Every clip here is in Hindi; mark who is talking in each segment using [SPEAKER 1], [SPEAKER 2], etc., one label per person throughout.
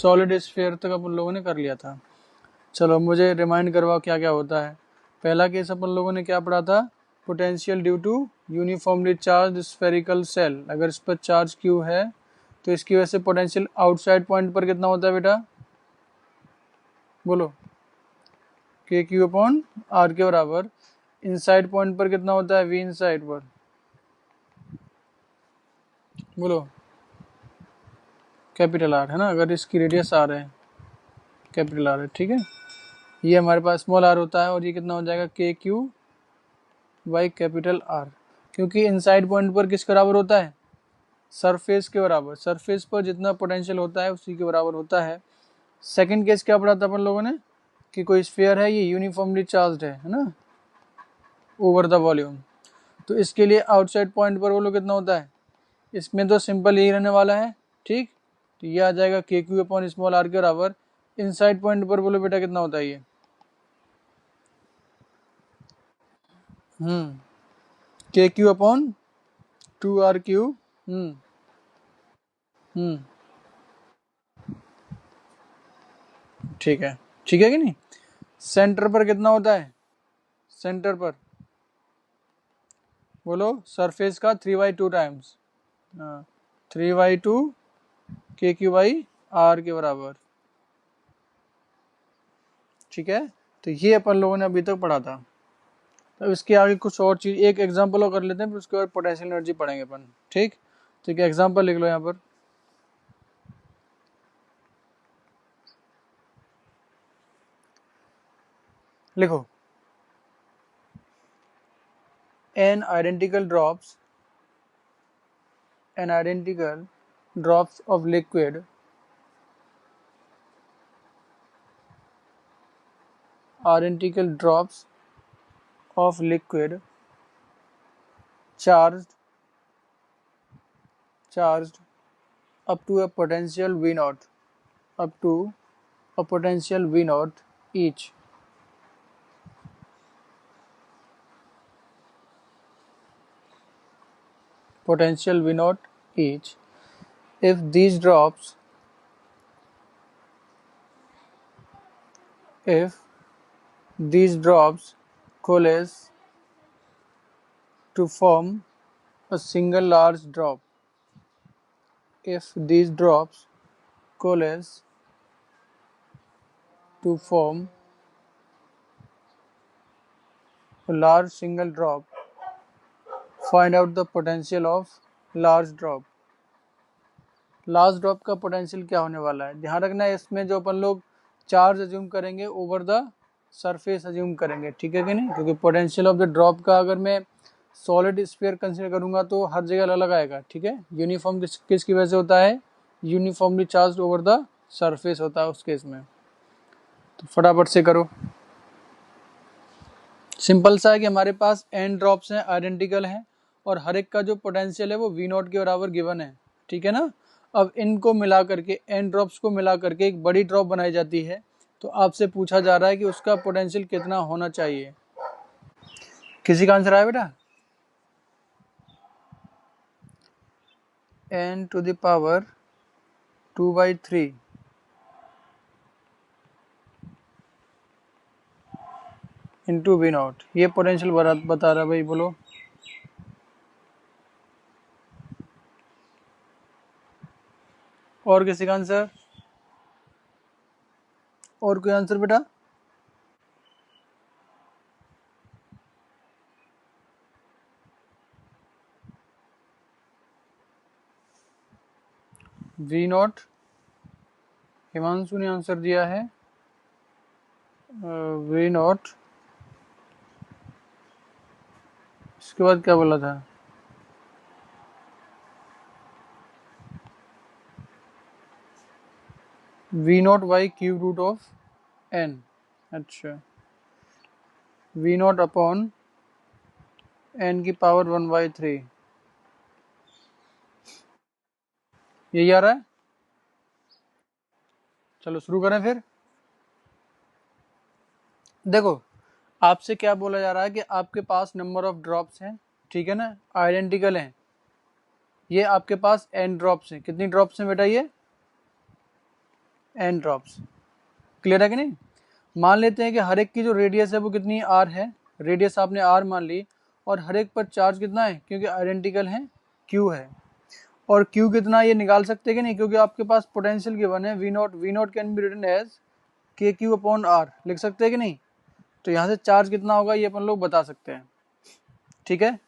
[SPEAKER 1] सॉलिड स्फीयर तक अपन लोगों ने कर लिया था। चलो मुझे रिमाइंड करवाओ क्या क्या होता है। पहला केस अपन लोगों ने क्या पढ़ा था, potential due to uniformly charge spherical shell. अगर इस पर चार्ज क्यू है तो इसकी वजह से पोटेंशियल आउटसाइड पॉइंट पर कितना होता है बेटा, बोलो, के क्यू अपॉन आर के बराबर। इनसाइड पॉइंट पर कितना होता है, वी इनसाइड पर, बोलो, कैपिटल आर है ना। अगर इसकी रेडियस आर है, कैपिटल आर है, ठीक है। ये हमारे पास स्मॉल आर होता है और ये कितना हो जाएगा, के क्यू बाई कैपिटल आर। क्योंकि इनसाइड पॉइंट पर किसके बराबर होता है, सरफेस के बराबर। सरफेस पर जितना पोटेंशियल होता है उसी के बराबर होता है। सेकंड केस क्या पढ़ा था अपन लोगों ने, कि कोई स्फीयर है, ये यूनिफॉर्मली चार्ज्ड है ना, ओवर द वॉल्यूम। तो इसके लिए आउटसाइड पॉइंट पर बोलो कितना होता है, इसमें तो सिंपल यही रहने वाला है, ठीक। तो ये आ जाएगा के क्यू अपॉन स्मॉल आर के बराबर। इनसाइड पॉइंट पर बोलो बेटा कितना होता है ये, के क्यू अपॉन 2r क्यू। ठीक है, ठीक है कि नहीं। सेंटर पर कितना होता है, सेंटर पर बोलो सरफेस का 3/2 टाइम्स, 3/2 के क्यू बाई आर के बराबर, ठीक है। तो ये अपन लोगों ने अभी तक पढ़ा था। तो इसके आगे कुछ और चीज, एक एग्जांपल और कर लेते हैं, फिर उसके बाद पोटेंशियल एनर्जी पढ़ेंगे अपन, ठीक। तो एक एग्जांपल लिख लो यहाँ पर, लिखो, n identical drops of liquid identical drops of liquid charged up to a potential V naught, up to a potential V naught each, potential V naught each, if these drops coalesce to form a single large drop, if these drops coalesce to form a large single drop, find out the potential of large drop। Large drop का पोटेंशियल क्या होने वाला है, ध्यान रखना है। इसमें जो अपन लोग चार्ज अज्यूम करेंगे ओवर द सरफेस अज्यूम करेंगे, ठीक है कि नहीं। क्योंकि पोटेंशियल ऑफ द ड्रॉप का अगर मैं सॉलिड स्फीयर कंसीडर करूंगा तो हर जगह अलग अलग आएगा, ठीक है। यूनिफॉर्म किसकी वजह से होता है, uniformly charge over the surface होता है उस केस में। तो फटाफट से करो, सिंपल सा है कि हमारे पास n ड्रॉप्स हैं, आइडेंटिकल हैं, और हर एक का जो पोटेंशियल है वो v नॉट के बराबर गिवन है, ठीक है ना। अब इनको मिला करके, n ड्रॉप्स को मिला करके एक बड़ी ड्रॉप बनाई जाती है। तो आपसे पूछा जा रहा है कि उसका पोटेंशियल कितना होना चाहिए। किसी का आंसर आया बेटा, n to the power 2/3 into V naught, ये पोटेंशियल बता रहा है भाई, बोलो। और किसी का आंसर, और कोई आंसर बेटा, वी नॉट, हिमांशु ने आंसर दिया है वी नॉट। इसके बाद क्या बोला था, V naught by cube root of n। अच्छा, वी नॉट अपॉन n की पावर 1/3, यही आ रहा है। चलो शुरू करें फिर। देखो आपसे क्या बोला जा रहा है कि आपके पास नंबर ऑफ ड्रॉप्स हैं, ठीक है ना, आइडेंटिकल हैं। ये आपके पास n ड्रॉप्स हैं, कितनी ड्रॉप्स हैं बेटा, ये एन ड्रॉप्स। क्लियर है कि नहीं? मान लेते हैं कि हर एक की जो रेडियस है वो कितनी आर है, रेडियस आपने आर मान ली, और हर एक पर चार्ज कितना है, क्योंकि आइडेंटिकल है, क्यू है। और क्यू कितना ये निकाल सकते हैं कि नहीं, क्योंकि आपके पास पोटेंशियल गिवन है V naught can be written as k q upon r, लिख सकते हैं कि नहीं? तो यहाँ से चार्ज कितना होगा ये अपन लोग बता सकते हैं। ठीक है,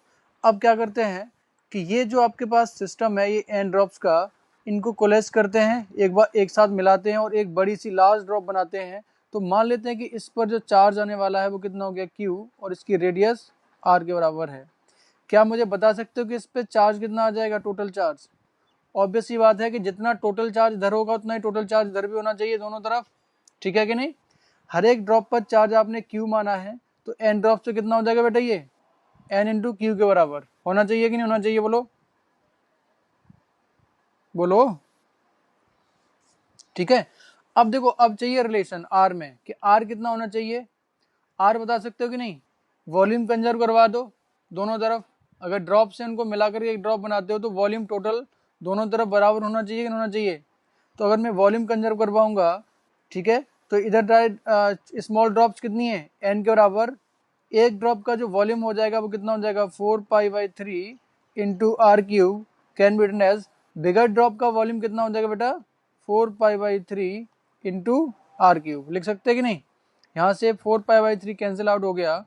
[SPEAKER 1] अब क्या करते हैं कि ये जो आपके पास सिस्टम है ये एन ड्रॉप्स का, इनको कोलेस करते हैं, एक बार एक साथ मिलाते हैं और एक बड़ी सी लार्ज ड्रॉप बनाते हैं। तो मान लेते हैं कि इस पर जो चार्ज आने वाला है वो कितना हो गया, क्यू, और इसकी रेडियस आर के बराबर है। क्या मुझे बता सकते हो कि इस पर चार्ज कितना आ जाएगा, टोटल चार्ज? ऑब्वियस ही बात है कि जितना टोटल चार्ज इधर होगा उतना ही टोटल चार्ज इधर भी होना चाहिए, दोनों तरफ। ठीक है कि नहीं? हर एक ड्रॉप पर चार्ज आपने क्यू माना है, तो एन ड्रॉप से कितना हो जाएगा बेटा, ये एन इंटू क्यू के बराबर होना चाहिए कि नहीं होना चाहिए, बोलो बोलो। ठीक है, अब देखो, अब चाहिए रिलेशन आर में कि आर कितना होना चाहिए। आर बता सकते हो कि नहीं? वॉल्यूम कंजर्व करवा दो दोनों तरफ, अगर ड्रॉप से उनको मिलाकर एक ड्रॉप बनाते हो तो वॉल्यूम टोटल दोनों तरफ बराबर होना चाहिए कि नहीं होना चाहिए? तो अगर मैं वॉल्यूम कंजर्व करवाऊंगा, ठीक है, तो इधर स्मॉल ड्रॉप्स कितनी है, एन के बराबर। एक ड्रॉप का जो वॉल्यूम हो जाएगा वो कितना हो जाएगा, 4π/3 into R cube can be written as. Bigger drop का वॉल्यूम कितना हो जाएगा बेटा, 4π/3 इंटू आर क्यूब, लिख सकते हैं कि नहीं? यहाँ से 4π/3 कैंसिल आउट हो गया,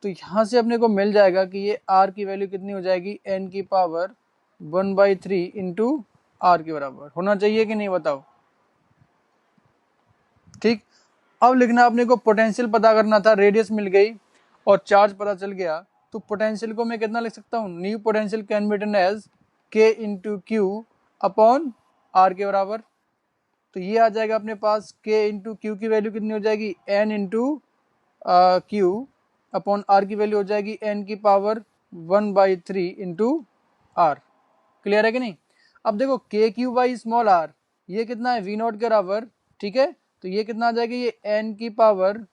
[SPEAKER 1] तो यहाँ से अपने को मिल जाएगा कि ये आर की वैल्यू कितनी हो जाएगी, एन की पावर 1/3 इंटू आर के बराबर होना चाहिए कि नहीं, बताओ। ठीक, अब लिखना अपने को पोटेंशियल पता करना था, रेडियस मिल गई और चार्ज पता चल गया, तो पोटेंशियल को मैं कितना लिख सकता हूँ, new potential can be written as k into q upon are के बराबर। तो ये आ जाएगा अपने पास, के इंटू क्यू की वैल्यू कितनी हो जाएगी, n into q upon r की वैल्यू हो जाएगी एन की पावर 1/3 इंटू आर। क्लियर है कि नहीं? अब देखो के क्यू बाई स्मॉल आर ये कितना है, वी नॉट के बराबर। ठीक है, तो ये कितना आ जाएगा, ये एन की पावर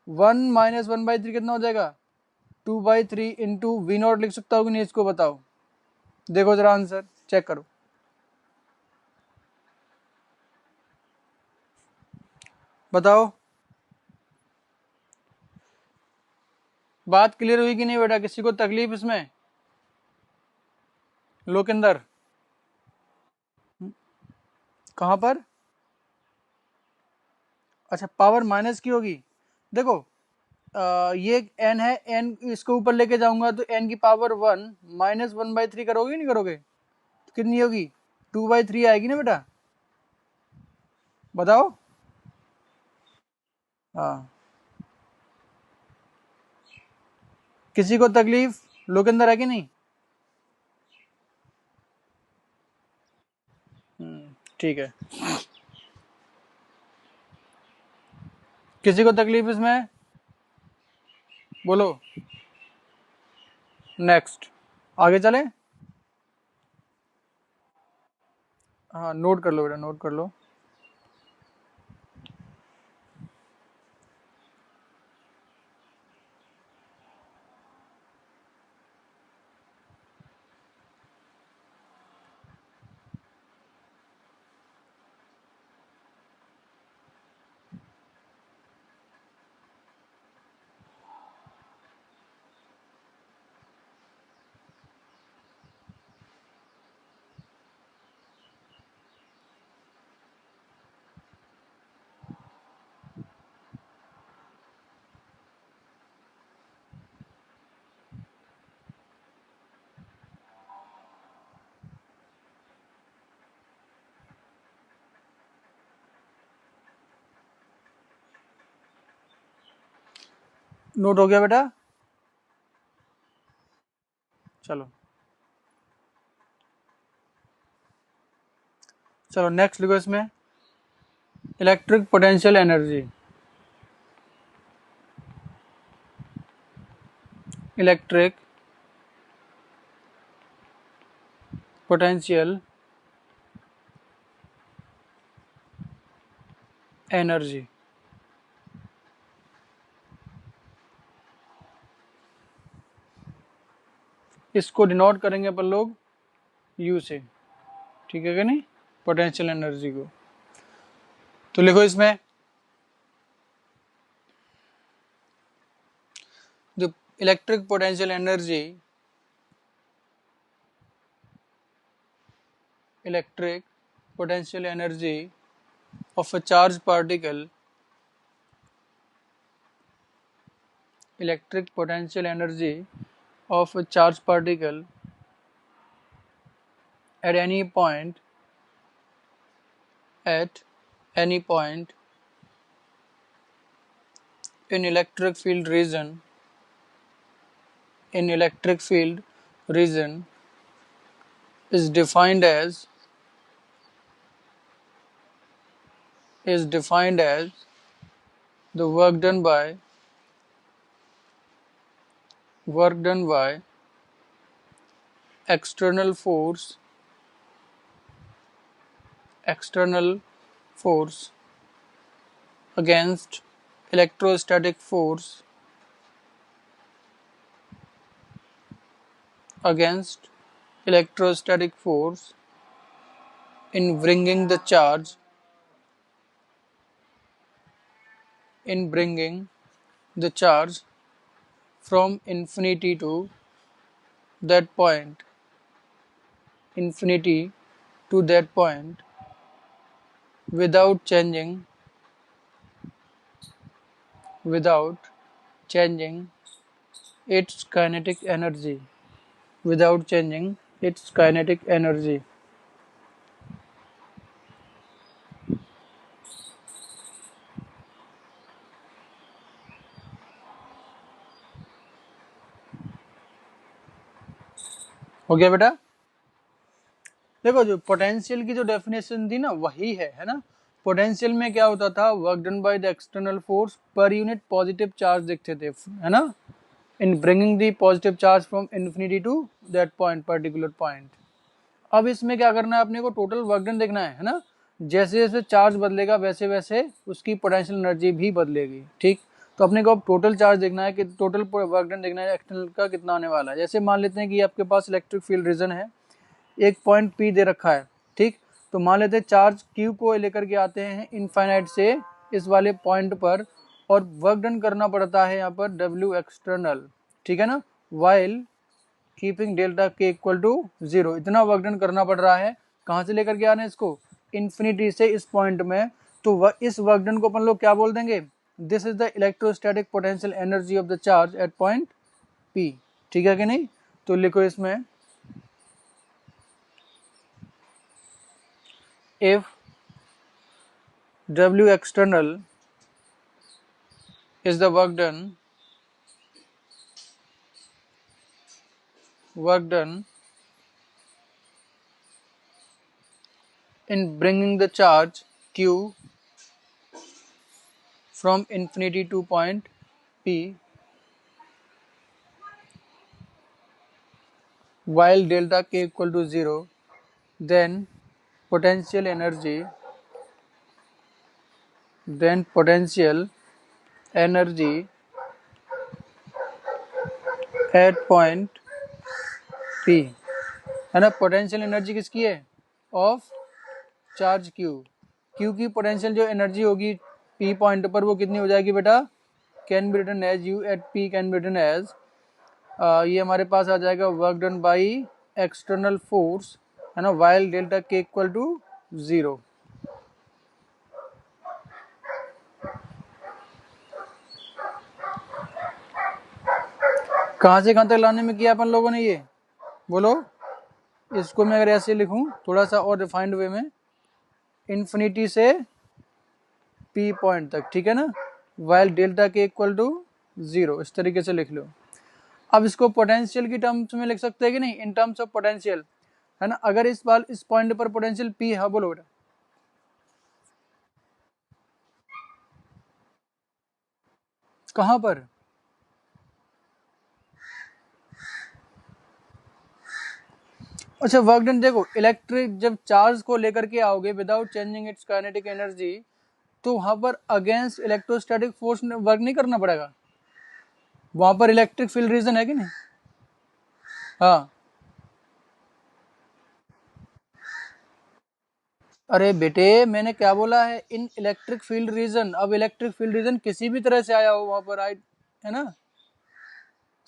[SPEAKER 1] 1 माइनस 1/3 कितना हो जाएगा, 2/3 इंटू वी नॉट लिख सकता हूँ कि नहीं, इसको बताओ। देखो जरा आंसर चेक करो, बताओ। बात क्लियर हुई कि नहीं बेटा, किसी को तकलीफ इसमें, लोकेंदर? कहाँ पर? अच्छा, पावर माइनस की होगी। देखो ये एन है, एन इसको ऊपर लेके जाऊंगा तो एन की पावर 1 माइनस 1/3 करोगे नहीं करोगे, तो कितनी होगी, 2/3 आएगी ना बेटा, बताओ। हाँ, किसी को तकलीफ लोकेंदर है कि नहीं? ठीक है, किसी को तकलीफ इसमें, बोलो। नेक्स्ट, आगे चलें। हाँ, नोट कर लो बेटा, नोट कर लो। नोट हो गया बेटा? चलो चलो नेक्स्ट लिखो इसमें, electric potential energy. Electric potential energy, इसको डिनोट करेंगे अपन लोग यू से। ठीक है कि नहीं, पोटेंशियल एनर्जी को। तो लिखो इसमें the electric potential energy electric potential energy of a charged particle electric potential energy of a charged particle at any point at any point in electric field region in electric field region is defined as the work done by external force against electrostatic force against electrostatic force in bringing the charge from infinity to that point infinity to that point without changing its kinetic energy without changing its kinetic energy. हो गया बेटा? देखो जो पोटेंशियल की जो डेफिनेशन थी ना वही है ना। पोटेंशियल में क्या होता था, work done by the external force per unit positive charge दिखते थे, है ना, in bringing the positive charge from infinity to that point, particular point. अब इसमें क्या करना है, अपने को टोटल वर्क डन देखना है ना। जैसे जैसे चार्ज बदलेगा वैसे वैसे उसकी पोटेंशियल एनर्जी भी बदलेगी, ठीक। तो अपने को अब टोटल चार्ज देखना है कि टोटल वर्क डन देखना है एक्सटर्नल का कितना आने वाला है। जैसे मान लेते हैं कि आपके पास इलेक्ट्रिक फील्ड रीजन है, एक पॉइंट P दे रखा है, ठीक। तो मान लेते हैं चार्ज Q को लेकर के आते हैं इनफाइनाइट से इस वाले पॉइंट पर, और वर्क डन करना पड़ता है यहाँ पर W एक्सटर्नल, ठीक है ना, while keeping delta K equal to 0। इतना वर्क डन करना पड़ रहा है। कहाँ से लेकर के आ रहे हैं इसको, इन्फिनिटी से इस पॉइंट में। तो इस वर्क डन को अपन लोग क्या बोल देंगे, this is the electrostatic potential energy of the charge at point P, ठीक है कि नहीं। तो लिखो इसमें, if W external is the work done in bringing the charge Q from infinity to point P while delta K equal to 0, then potential energy at point P, है ना। पोटेंशियल एनर्जी किसकी है, ऑफ चार्ज Q की पोटेंशियल जो एनर्जी होगी P पॉइंट पर वो कितनी हो जाएगी बेटा, can be written as U at P can be written as, ये हमारे पास आ जाएगा work done by external force, है ना, while delta K equal to 0। कहाँ से कहाँ तक लाने में किया अपन लोगों ने ये, बोलो। इसको मैं अगर ऐसे लिखूं थोड़ा सा और रिफाइंड वे में, इन्फिनिटी से P पॉइंट तक, ठीक है ना, while delta K equal to 0, इस तरीके से लिख लो। अब इसको पोटेंशियल की टर्म्स में लिख सकते हैं कि नहीं, इन टर्म्स ऑफ पोटेंशियल, है ना। अगर इस बार इस पॉइंट पर पोटेंशियल P है, बोलो बेटा, कहां पर, अच्छा वर्क डन देखो, इलेक्ट्रिक जब चार्ज को लेकर के आओगे without changing it's kinetic energy, तो वहां पर अगेंस्ट इलेक्ट्रोस्टैटिक फोर्स वर्क नहीं करना पड़ेगा, वहां पर इलेक्ट्रिक फील्ड रीजन है कि नहीं। हाँ अरे बेटे मैंने क्या बोला है, इन इलेक्ट्रिक फील्ड रीजन। अब इलेक्ट्रिक फील्ड रीजन किसी भी तरह से आया हो वहां पर आई, है ना,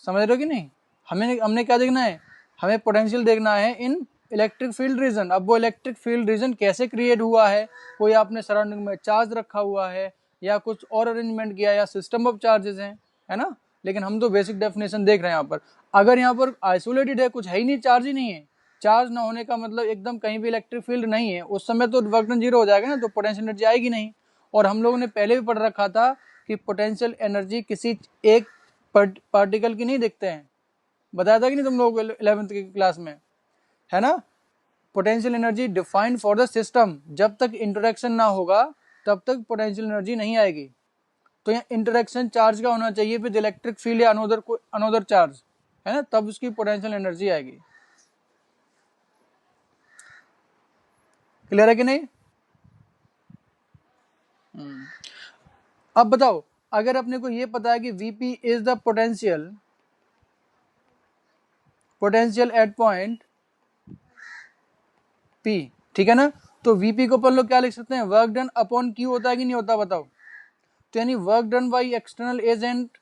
[SPEAKER 1] समझ रहे हो कि नहीं। हमें हमने क्या देखना है, हमें पोटेंशियल देखना है इन इलेक्ट्रिक फील्ड रीजन। अब वो इलेक्ट्रिक फील्ड रीजन कैसे क्रिएट हुआ है, कोई आपने सराउंडिंग में चार्ज रखा हुआ है या कुछ और अरेंजमेंट किया या सिस्टम ऑफ चार्जेस हैं, है ना। लेकिन हम तो बेसिक डेफिनेशन देख रहे हैं यहाँ पर। अगर यहाँ पर आइसोलेटेड है, कुछ है ही नहीं, चार्ज ही नहीं है, चार्ज ना होने का मतलब एकदम कहीं भी इलेक्ट्रिक फील्ड नहीं है, उस समय तो वर्क डन जीरो हो जाएगा ना, तो पोटेंशियल एनर्जी आएगी नहीं। और हम लोगों ने पहले भी पढ़ रखा था कि पोटेंशियल एनर्जी किसी एक पार्टिकल की नहीं दिखते हैं, बताया था कि नहीं तुम लोग 11th की क्लास में, है ना। Potential energy defined for the system, जब तक इंटरेक्शन ना होगा तब तक पोटेंशियल एनर्जी नहीं आएगी। तो यहाँ इंटरेक्शन चार्ज का होना चाहिए विद इलेक्ट्रिक फील्ड या अनोदर चार्ज, है ना, तब उसकी पोटेंशियल एनर्जी आएगी। क्लियर है कि नहीं। अब बताओ, अगर अपने को ये पता है कि Vp is the potential at point P, ठीक है ना, तो Vp को अपन लोग क्या लिख सकते हैं, वर्क डन अपॉन Q होता है कि नहीं होता, बताओ। तो यानी work done by external agent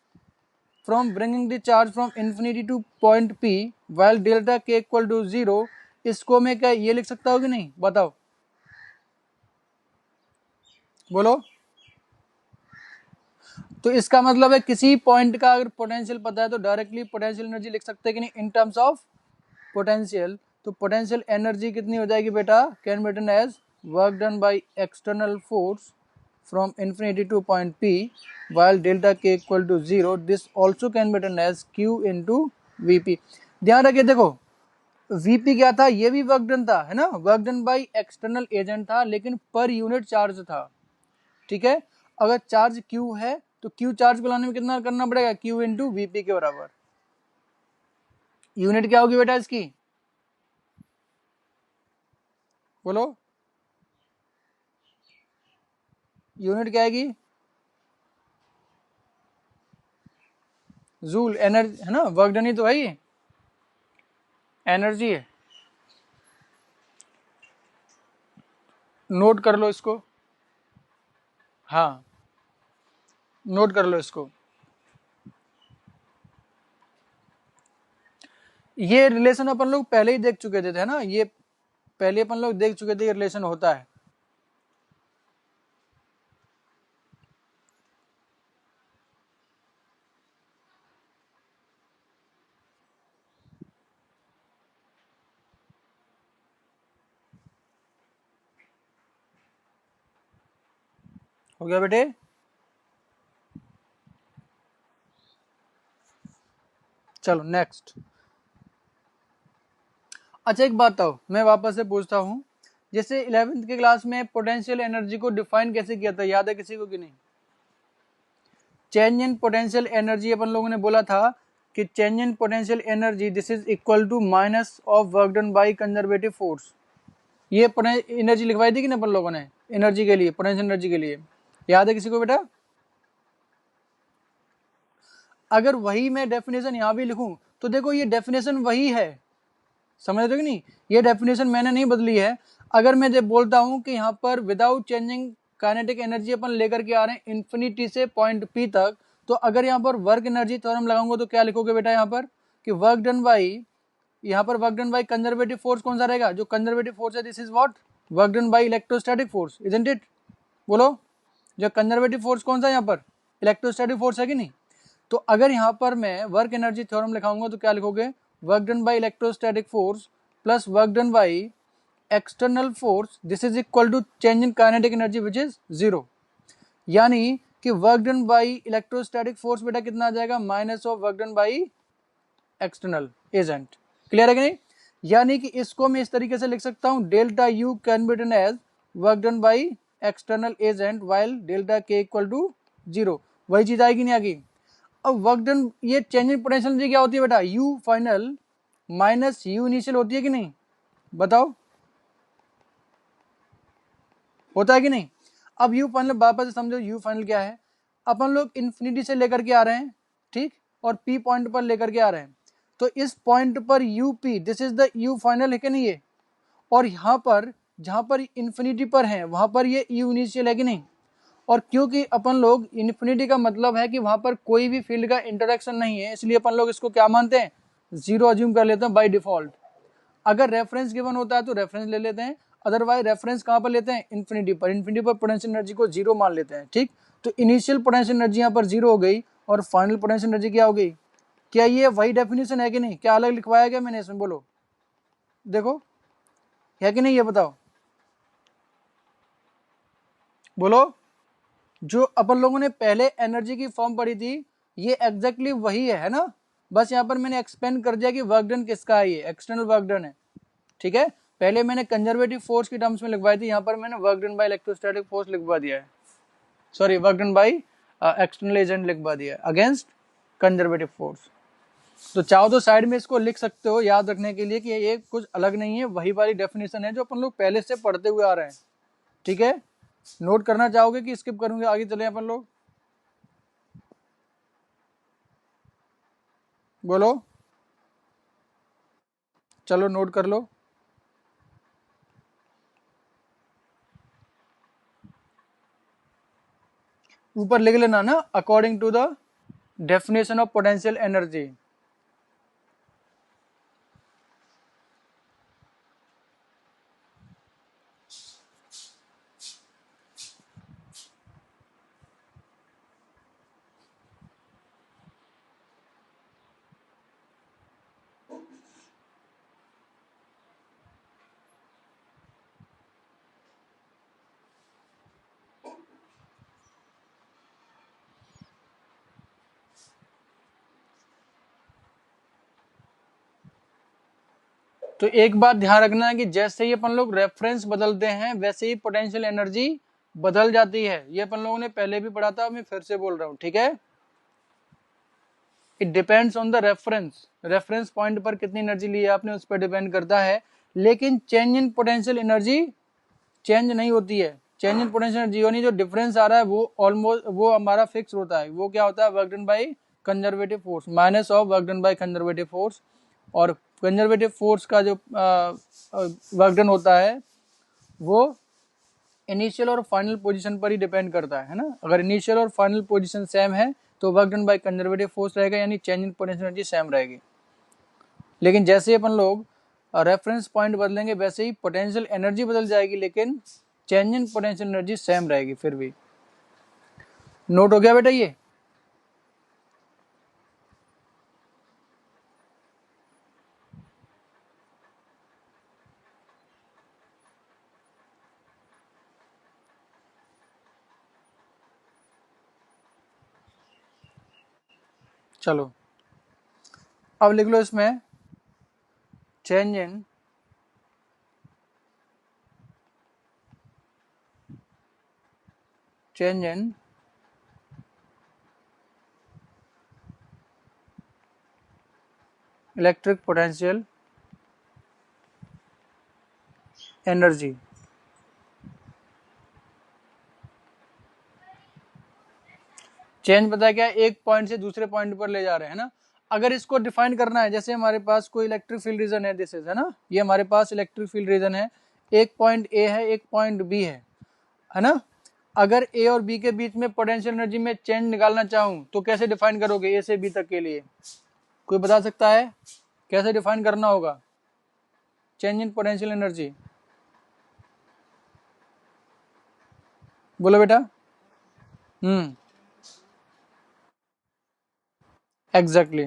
[SPEAKER 1] from bringing the charge from infinity to point P while delta K equal to 0, इसको मैं क्या ये लिख सकता हूँ कि नहीं, बताओ, बोलो। तो इसका मतलब है किसी पॉइंट का अगर पोटेंशियल पता है तो डायरेक्टली पोटेंशियल एनर्जी लिख सकते हैं कि नहीं, इन टर्म्स ऑफ पोटेंशियल। तो पोटेंशियल एनर्जी कितनी हो जाएगी बेटा, can be written as work done by external force from infinity to point P while delta K equal to 0, this also can be written as Q into Vp। ध्यान रखिए, देखो Vp क्या था, ये भी वर्क डन था, है ना, work done by external agent था, लेकिन पर यूनिट चार्ज था, ठीक है। अगर चार्ज Q है तो Q चार्ज को लाने में कितना करना पड़ेगा, Q इंटू Vp के बराबर। यूनिट क्या होगी बेटा इसकी, बोलो, यूनिट क्या आएगी, जूल एनर्जी, है ना, वर्क डन ही तो है, ये एनर्जी है। नोट कर लो इसको, हाँ नोट कर लो इसको। ये रिलेशन अपन लोग पहले ही देख चुके थे, है ना, ये पहले अपन लोग देख चुके थे, ये रिलेशन होता है। हो गया बेटे, चलो नेक्स्ट। अच्छा एक बात बताओ, मैं वापस से पूछता हूँ, जैसे 11th की क्लास में पोटेंशियल एनर्जी को डिफाइन कैसे किया था, याद है किसी को कि नहीं। चेंज इन पोटेंशियल एनर्जी अपन लोगों ने बोला था कि change in potential energy this is equal to minus of work done by conservative force. ये एनर्जी लिखवाई थी कि नहीं अपन लोगों ने, एनर्जी के लिए, पोटेंशियल एनर्जी के लिए, याद है किसी को बेटा। अगर वही मैं डेफिनेशन यहाँ भी लिखूं तो देखो ये डेफिनेशन वही है, समझ रहे हो कि नहीं, ये डेफिनेशन मैंने नहीं बदली है। अगर मैं जब बोलता हूं कि यहाँ पर विदाउट चेंजिंग काइनेटिक एनर्जी अपन लेकर के आ रहे हैं इन्फिनिटी से पॉइंट P तक, तो अगर यहाँ पर वर्क एनर्जी थ्योरम लगाऊंगा तो क्या लिखोगे बेटा, यहाँ पर कि वर्क डन बाई, यहाँ पर work done by conservative force कौन सा रहेगा, जो कंजर्वेटिव फोर्स है this is what, work done by electrostatic force, isn't it, बोलो। जो कंजर्वेटिव फोर्स कौन सा यहाँ पर, इलेक्ट्रोस्टैटिक फोर्स है कि नहीं। तो अगर यहाँ पर मैं वर्क एनर्जी थ्योरम लिखाऊंगा तो क्या लिखोगे, work done by electrostatic force plus work done by external force this is equal to change in kinetic energy which is 0। यानी कि work done by electrostatic force बेटा कितना आ जाएगा, minus of work done by external agent. Clear है कि नहीं। यानी कि इसको मैं इस तरीके से लिख सकता हूं, delta U can be written as work done by external agent while delta K equal to 0। वही चीज आएगी नहीं आगे। अब वर्क डन, ये चेंज इन पोटेंशियल एनर्जी क्या होती है बेटा, U final minus U initial होती है कि नहीं, बताओ, होता है कि नहीं। अब यू फाइनल वापस से समझो, यू फाइनल क्या है, अपन लोग इन्फिनिटी से लेकर के आ रहे हैं, ठीक, और पी पॉइंट पर लेकर के आ रहे हैं, तो इस पॉइंट पर U P this is the you final है कि नहीं ये, और यहाँ पर जहां पर इन्फिनिटी पर है वहां पर ये यू इनिशियल है कि नहीं। और क्योंकि अपन लोग इन्फिनिटी का मतलब है कि वहां पर कोई भी फील्ड का इंटरेक्शन नहीं है, इसलिए अपन लोग इसको क्या मानते हैं, जीरो अज्यूम कर लेते हैं बाय डिफॉल्ट। अगर रेफरेंस गिवन होता है तो रेफरेंस ले लेते हैं, अदरवाइज रेफरेंस कहां पर लेते हैं, इन्फिनिटी पर। इन्फिनिटी पर पोटेंशियल एनर्जी को जीरो मान लेते हैं, ठीक। तो इनिशियल पोटेंशियल एनर्जी यहाँ पर जीरो हो गई और फाइनल पोटेंशियल एनर्जी क्या हो गई। क्या ये वही डेफिनेशन है कि नहीं, क्या अलग लिखवाया गया मैंने इसमें, बोलो देखो है कि नहीं, ये बताओ बोलो। जो अपन लोगों ने पहले एनर्जी की फॉर्म पढ़ी थी ये एग्जैक्टली वही है ना। बस यहाँ पर मैंने एक्सपेंड कर दिया कि वर्क डन किसका है, ये एक्सटर्नल वर्क डन है, ठीक है। पहले मैंने कंजर्वेटिव फोर्स की टर्म्स में लिखवाई थी, यहाँ पर मैंने work done by electrostatic force लिखवा दिया है, sorry work done by external agent लिखवा दिया है अगेंस्ट कंजर्वेटिव फोर्स। तो चाहो तो साइड में इसको लिख सकते हो याद रखने के लिए कि ये कुछ अलग नहीं है, वही वाली डेफिनेशन है जो अपन लोग पहले से पढ़ते हुए आ रहे हैं, ठीक है। नोट करना चाहोगे कि स्किप करूंगे, आगे चले अपन लोग, बोलो चलो नोट कर लो। ऊपर लिख लेना ना, according to the definition of potential energy. तो एक बात ध्यान रखना है कि जैसे ही अपन लोग रेफरेंस बदलते हैं वैसे ही पोटेंशियल एनर्जी बदल जाती है, ये अपन लोगों ने पहले भी पढ़ा था, मैं फिर से बोल रहा हूं, ठीक है। It depends on the reference, reference point पर कितनी एनर्जी ली है आपने उस पर डिपेंड करता है। लेकिन change in potential energy change नहीं होती है, चेंज इन पोटेंशियल एनर्जी यानी जो डिफरेंस आ रहा है वो ऑलमोस्ट वो हमारा फिक्स होता है। वो क्या होता है, work done by conservative force minus of work done by conservative force. और कंजर्वेटिव फोर्स का जो वर्क डन होता है वो इनिशियल और फाइनल पोजीशन पर ही डिपेंड करता है ना। अगर इनिशियल और फाइनल पोजीशन सेम है तो work done by conservative force रहेगा, यानी change in potential energy same रहेगी। लेकिन जैसे अपन लोग रेफरेंस पॉइंट बदलेंगे वैसे ही पोटेंशियल एनर्जी बदल जाएगी, लेकिन change in potential energy same रहेगी फिर भी। नोट हो गया बेटा ये। चलो अब लिख लो इसमें, change in electric potential energy. Change पता है क्या, एक पॉइंट से दूसरे पॉइंट पर ले जा रहे हैं ना। अगर इसको डिफाइन करना है, जैसे हमारे पास कोई इलेक्ट्रिक फील्ड रीजन है, दिस इज है ना, ये हमारे पास इलेक्ट्रिक फील्ड रीजन है, एक पॉइंट ए है एक पॉइंट बी है ना। अगर ए और बी के बीच में पोटेंशियल एनर्जी में चेंज निकालना चाहूं तो कैसे डिफाइन करोगे, ए से बी तक के लिए कोई बता सकता है कैसे डिफाइन करना होगा चेंज इन पोटेंशियल एनर्जी, बोलो बेटा। एग्जैक्टली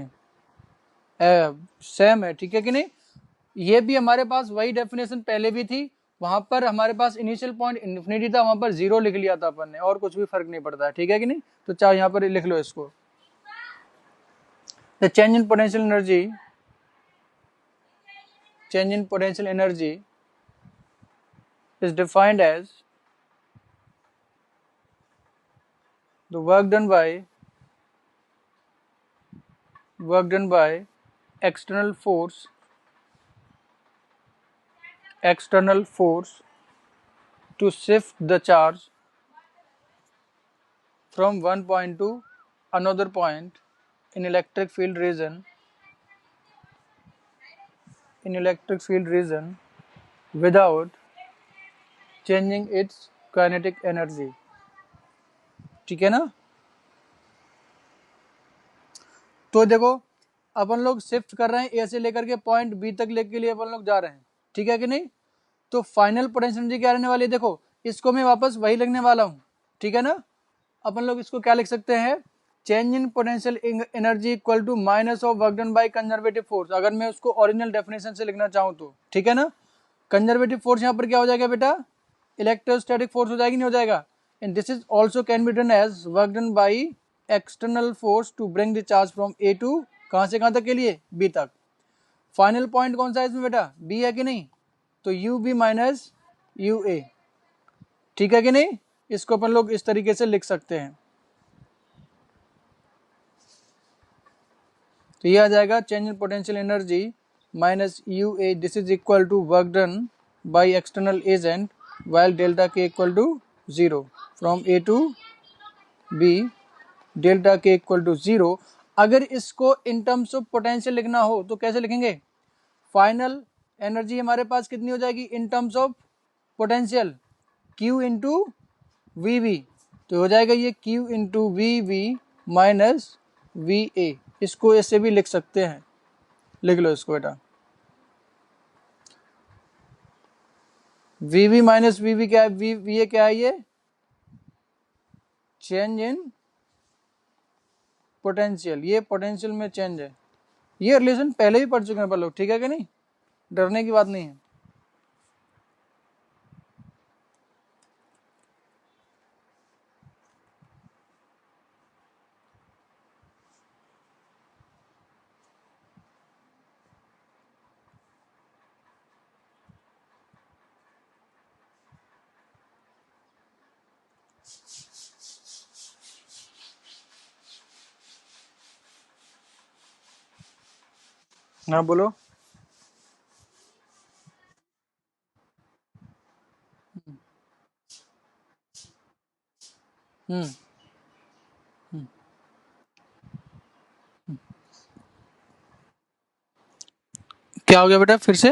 [SPEAKER 1] सेम है, ठीक है कि नहीं। ये भी हमारे पास वही डेफिनेशन पहले भी थी, वहां पर हमारे पास इनिशियल पॉइंट इन्फिनिटी था, वहां पर जीरो लिख लिया था अपन ने, और कुछ भी फर्क नहीं पड़ता है, ठीक है कि नहीं। तो चाहे यहाँ पर लिख लो इसको, the change in potential energy, change in potential energy is defined as the work done by external force to shift the charge from one point to another point in electric field region without changing it's kinetic energy. ठीक है ना। तो देखो अपन लोग शिफ्ट कर रहे हैं ए से लेकर के पॉइंट बी तक लेके लिए अपन लोग जा रहे हैं, ठीक है कि नहीं। तो फाइनल पोटेंशियल एनर्जी क्या रहने वाली है, देखो इसको मैं वापस वही लिखने वाला हूँ, ठीक है ना। अपन लोग इसको क्या लिख सकते हैं, change in potential energy equal to minus of work done by conservative force, अगर मैं उसको ओरिजिनल डेफिनेशन से लिखना चाहूँ तो, ठीक है ना। कंजर्वेटिव फोर्स यहाँ पर क्या हो जाएगा बेटा, इलेक्ट्रोस्टैटिक फोर्स हो जाएगी, नहीं हो जाएगा। And this is also can be done as work done by external force to bring the charge from A to, कहाँ से कहाँ तक के लिए, बी तक। फाइनल पॉइंट कौन सा है इसमें बेटा, बी है कि नहीं, तो यू बी माइनस यू ए, ठीक है कि नहीं। इसको अपन लोग इस तरीके से लिख सकते हैं। तो ये आ जाएगा change in potential energy minus U A, this is equal to work done by external agent while delta K equal to 0 from A to B, delta K equal to 0। अगर इसको इन टर्म्स ऑफ पोटेंशियल लिखना हो तो कैसे लिखेंगे, फाइनल एनर्जी हमारे पास कितनी हो जाएगी in terms of potential, Q into V B, तो हो जाएगा ये Q into V B minus V A, इसको ऐसे भी लिख सकते हैं, लिख लो इसको बेटा। V B minus V B क्या है, वी ए क्या है, ये चेंज इन पोटेंशियल, ये पोटेंशियल में चेंज है। ये रिलेशन पहले भी पढ़ चुके हैं अपन लोग, ठीक है कि नहीं, डरने की बात नहीं है। हाँ बोलो। हम्म क्या हो गया बेटा फिर से,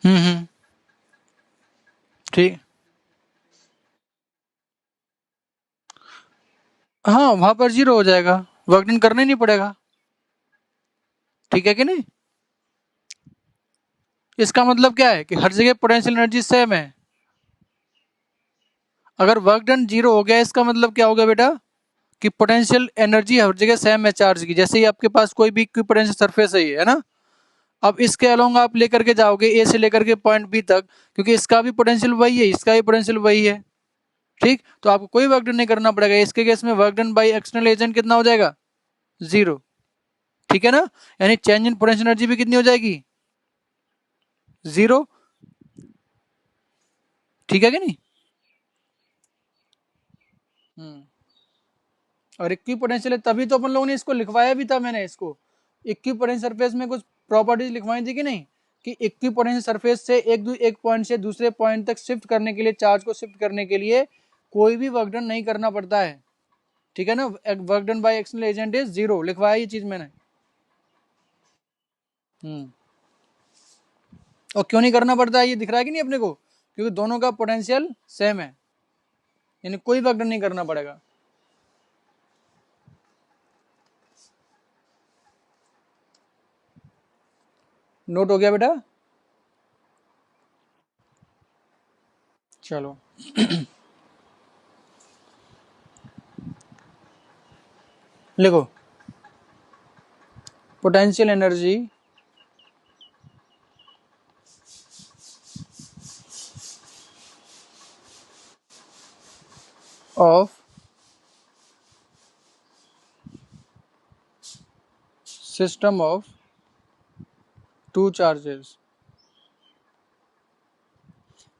[SPEAKER 1] हम्म, ठीक। हाँ वहां पर 0 हो जाएगा, वर्क डन करना ही नहीं पड़ेगा, ठीक है कि नहीं। इसका मतलब क्या है कि हर जगह पोटेंशियल एनर्जी सेम है। अगर वर्क डन 0 हो गया इसका मतलब क्या होगा बेटा, कि पोटेंशियल एनर्जी हर जगह सेम है चार्ज की। जैसे ही आपके पास कोई भी इक्विपोटेंशियल सरफेस है ना, अब इसके अलोंग आप लेकर के जाओगे ए से लेकर के पॉइंट बी तक, क्योंकि इसका भी पोटेंशियल वही है, इसका भी पोटेंशियल वही है, ठीक। तो आपको कोई वर्क डन नहीं करना पड़ेगा। इसके केस में work done by external agent कितना हो जाएगा, 0, ठीक है ना। यानी चेंज इन पोटेंशियल एनर्जी भी कितनी हो जाएगी, 0, ठीक है कि नहीं। और इक्वी पोटेंशियल है, तभी तो अपन लोगों ने इसको लिखवाया भी था, मैंने इसको इक्वी पोटेंशियल सरफेस में कुछ प्रॉपर्टीज लिखवाई थी कि नहीं, कि इक्वी पोटेंशियल सरफेस से एक पॉइंट से दूसरे पॉइंट तक शिफ्ट करने के लिए, चार्ज को शिफ्ट करने के लिए कोई भी वर्क डन नहीं करना पड़ता है, ठीक है ना। Work done by external agent is 0, लिखवाया ये चीज मैंने। और क्यों नहीं करना पड़ता है, ये दिख रहा है कि नहीं अपने को, क्योंकि दोनों का पोटेंशियल सेम है, यानी कोई वर्क डन नहीं करना पड़ेगा। नोट हो गया बेटा, चलो। लिखो potential energy of system of two charges.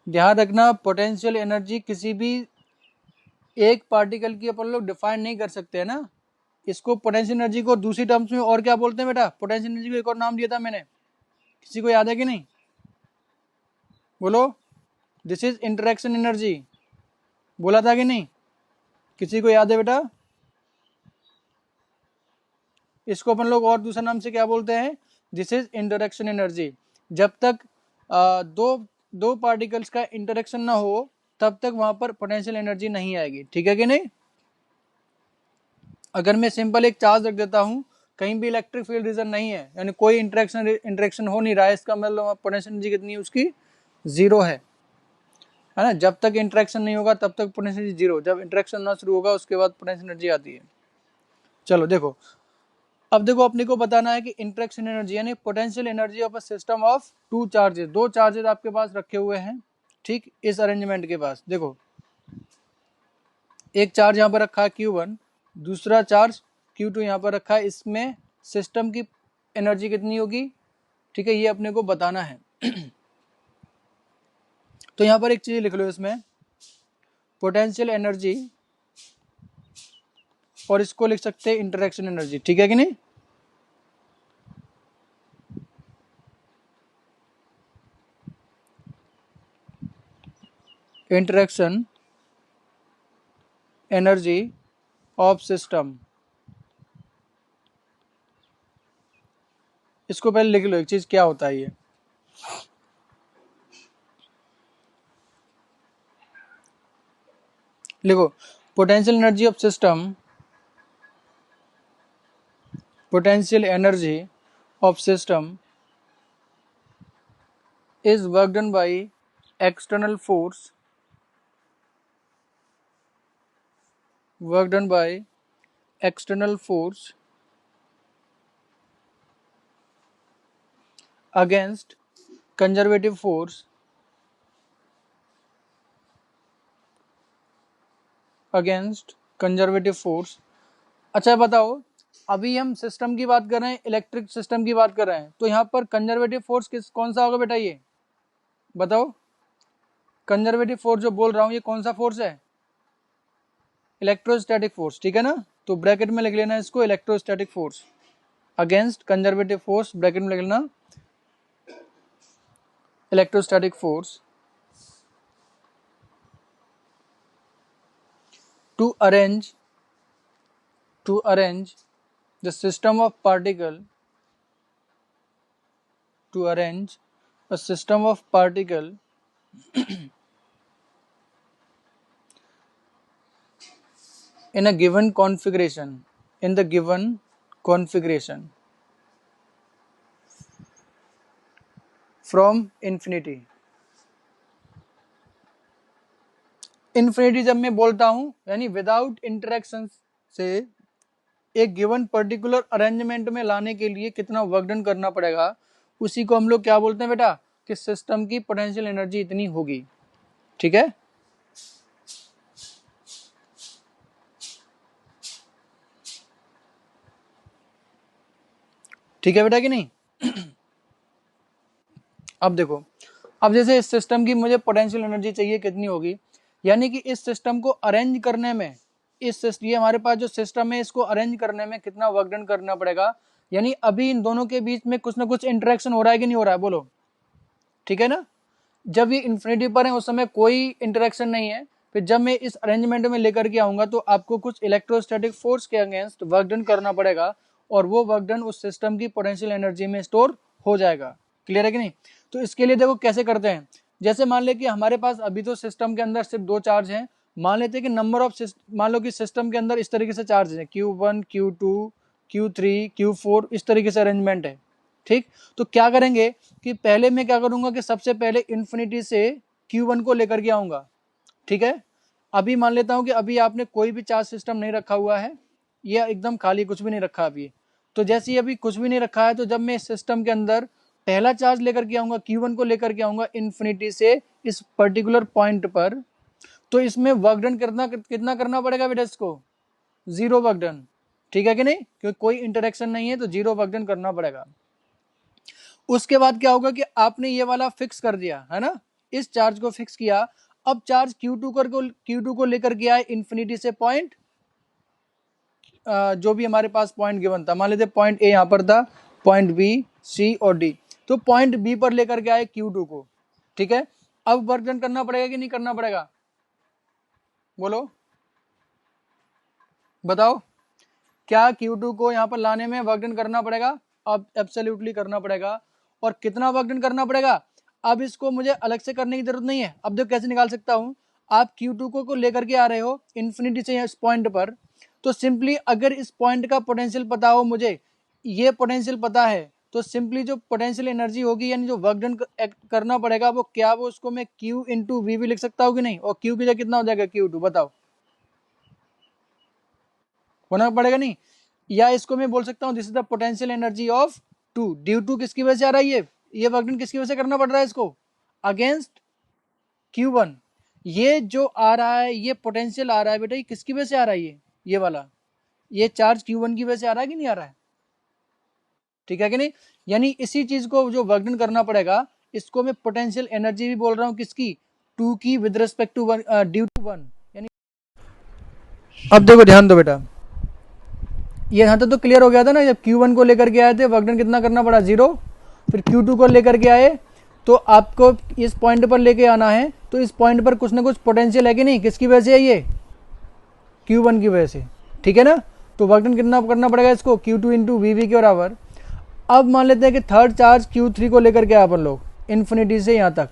[SPEAKER 1] ध्यान रखना, पोटेंशियल एनर्जी किसी भी एक पार्टिकल की अपन लोग डिफाइन नहीं कर सकते है ना। इसको पोटेंशियल एनर्जी को दूसरी टर्म्स में और क्या बोलते हैं बेटा, पोटेंशियल एनर्जी को एक और नाम दिया था मैंने, किसी को याद है कि नहीं, बोलो। दिस इज इंटरेक्शन एनर्जी, बोला था कि नहीं, किसी को याद है बेटा। इसको अपन लोग और दूसरे नाम से क्या बोलते हैं, दिस इज इंटरेक्शन एनर्जी। जब तक दो पार्टिकल्स का इंटरेक्शन ना हो तब तक वहां पर पोटेंशियल एनर्जी नहीं आएगी, ठीक है कि नहीं। अगर मैं सिंपल एक चार्ज रख देता हूं, कहीं भी इलेक्ट्रिक फील्ड रीजन नहीं है, यानी कोई इंटरेक्शन हो नहीं रहा है, इसका मतलब पोटेंशियल एनर्जी कितनी है उसकी, जीरो है ना। जब तक इंटरेक्शन नहीं होगा तब तक पोटेंशियल एनर्जी जीरो, जब इंटरेक्शन ना शुरू होगा उसके बाद पोटेंशियल एनर्जी आती है। चलो देखो, अब देखो अपने को बताना है कि इंटरेक्शन एनर्जी यानी potential energy of a system of two charges, दो चार्जेस आपके पास रखे हुए हैं, ठीक। इस अरेंजमेंट के पास देखो, एक चार्ज यहाँ पर रखा है Q1, दूसरा चार्ज Q2 यहाँ पर रखा है, इसमें सिस्टम की एनर्जी कितनी होगी, ठीक है, ये अपने को बताना है। तो यहाँ पर एक चीज लिख लो इसमें, पोटेंशियल एनर्जी, और इसको लिख सकते हैं इंटरेक्शन एनर्जी, ठीक है कि नहीं। इंटरेक्शन एनर्जी ऑफ सिस्टम, इसको पहले लिख लो एक चीज क्या होता है ये। लिखो, potential energy of system, potential energy of system is work done by external force, work done by external force against conservative force, against conservative force। अच्छा बताओ, अभी हम सिस्टम की बात कर रहे हैं, इलेक्ट्रिक सिस्टम की बात कर रहे हैं, तो यहाँ पर कंजर्वेटिव फोर्स कौन सा होगा बेटा, ये बताओ। कंजर्वेटिव फोर्स जो बोल रहा हूँ ये कौन सा फोर्स है, इलेक्ट्रोस्टैटिक फोर्स, ठीक है ना। तो ब्रैकेट में लिख लेना इसको, electrostatic force against conservative force, bracket में लिख लेना electrostatic force, to arrange the system of particle, to arrange a system of particle in a given configuration, in the given configuration from infinity। Infinity जब मैं बोलता हूं यानी विदाउट इंटरेक्शन से एक गिवन पर्टिकुलर अरेंजमेंट में लाने के लिए कितना वर्क डन करना पड़ेगा, उसी को हम लोग क्या बोलते हैं बेटा, कि सिस्टम की पोटेंशियल एनर्जी इतनी होगी, ठीक है। ठीक है बेटा कि नहीं। अब देखो, अब जैसे इस सिस्टम की मुझे पोटेंशियल एनर्जी चाहिए कितनी होगी, यानी कि इस सिस्टम को अरेंज करने में, ये हमारे पास जो सिस्टम है इसको अरेंज करने में कितना वर्क डन करना पड़ेगा, यानी अभी इन दोनों के बीच में कुछ ना कुछ इंटरेक्शन हो रहा है कि नहीं हो रहा है, बोलो, ठीक है ना। जब ये इन्फिनिटी पर है उस समय कोई इंटरेक्शन नहीं है, फिर जब मैं इस अरेंजमेंट में लेकर के आऊंगा तो आपको कुछ इलेक्ट्रोस्टैटिक फोर्स के अगेंस्ट वर्क डन करना पड़ेगा, और वो वर्क डन उस सिस्टम की पोटेंशियल एनर्जी में स्टोर हो जाएगा। क्लियर है कि नहीं। तो इसके लिए देखो कैसे करते हैं, जैसे मान ले कि हमारे पास अभी तो सिस्टम के अंदर सिर्फ दो चार्ज हैं, मान लेते हैं कि नंबर ऑफ, मान लो कि सिस्टम के अंदर इस तरीके से चार्ज है, Q1 Q2 Q3 Q4, इस तरीके से अरेंजमेंट है, ठीक। तो क्या करेंगे कि पहले मैं क्या करूंगा कि सबसे पहले इन्फिनिटी से Q1 को लेकर के आऊंगा, ठीक है। अभी मान लेता हूं कि अभी आपने कोई भी चार्ज सिस्टम नहीं रखा हुआ है, ये एकदम खाली, कुछ भी नहीं रखा अभी। तो जैसे ही अभी कुछ भी नहीं रखा है, तो जब मैं इस सिस्टम के अंदर पहला चार्ज लेकर के आऊंगा, Q1 को लेकर के आऊंगा इन्फिनिटी से इस पर्टिकुलर पॉइंट पर, तो इसमें वर्क डन कितना करना पड़ेगा बेटा, इसको जीरो वर्क डन, ठीक है कि नहीं, क्योंकि कोई इंटरेक्शन नहीं है तो जीरो वर्क डन करना पड़ेगा। उसके बाद क्या होगा कि आपने ये वाला फिक्स कर दिया है ना, इस चार्ज को फिक्स किया। अब चार्ज Q2 को लेकर के आए इन्फिनिटी से पॉइंट, जो भी हमारे पास पॉइंट गिवन था, मान लेते पॉइंट ए यहाँ पर था, पॉइंट बी सी और डी, तो पॉइंट बी पर लेकर के आए Q2 को, ठीक है। अब वर्क डन करना पड़ेगा कि नहीं करना पड़ेगा, बोलो बताओ। क्या Q2 को यहाँ पर लाने में वर्क डन करना पड़ेगा, अब एब्सोल्युटली करना पड़ेगा। और कितना वर्क डन करना पड़ेगा, अब इसको मुझे अलग से करने की जरूरत नहीं है। अब देखो कैसे निकाल सकता हूँ। आप Q2 को लेकर के आ रहे हो इन्फिनिटी से इस पॉइंट पर, तो सिंपली अगर इस पॉइंट का पोटेंशियल पता हो मुझे, ये पोटेंशियल पता है, तो सिंपली जो पोटेंशियल एनर्जी होगी यानी जो वर्क डन करना पड़ेगा वो क्या, वो उसको मैं Q इंटू वी भी लिख सकता हूँ कि नहीं, और Q की जगह कितना हो जाएगा Q2, बताओ, होना पड़ेगा नहीं। या इसको मैं बोल सकता हूँ this is the potential energy of two, due to किसकी वजह से आ रहा है, ये वर्क डन किसकी वजह से करना पड़ रहा है इसको, अगेंस्ट Q1। ये जो आ रहा है, ये पोटेंशियल आ रहा है बेटा, ये किसकी वजह से आ रहा है, ये वाला, ये चार्ज Q1 की वजह से आ रहा है कि नहीं आ रहा है, ठीक है कि नहीं। यानी इसी चीज को जो वर्क डन करना पड़ेगा, इसको मैं पोटेंशियल एनर्जी भी बोल रहा हूँ, किसकी, टू की with respect to one, due to one. यानी अब देखो ध्यान दो बेटा, ये यहाँ तक तो क्लियर हो गया था ना, जब Q1 को लेकर के आए थे वर्क डन कितना करना पड़ा, 0। फिर Q2 को लेकर के आए तो आपको इस पॉइंट पर लेके आना है, तो इस पॉइंट पर कुछ ना कुछ पोटेंशियल है कि नहीं, किसकी वजह से है, ये Q1 की वजह से, ठीक है ना। तो वर्क डन कितना करना पड़ेगा इसको, Q2 इंटू वी के बराबर। अब मान लेते हैं कि थर्ड चार्ज Q3 को लेकर के आए अपन लोग इन्फिनिटी से यहाँ तक।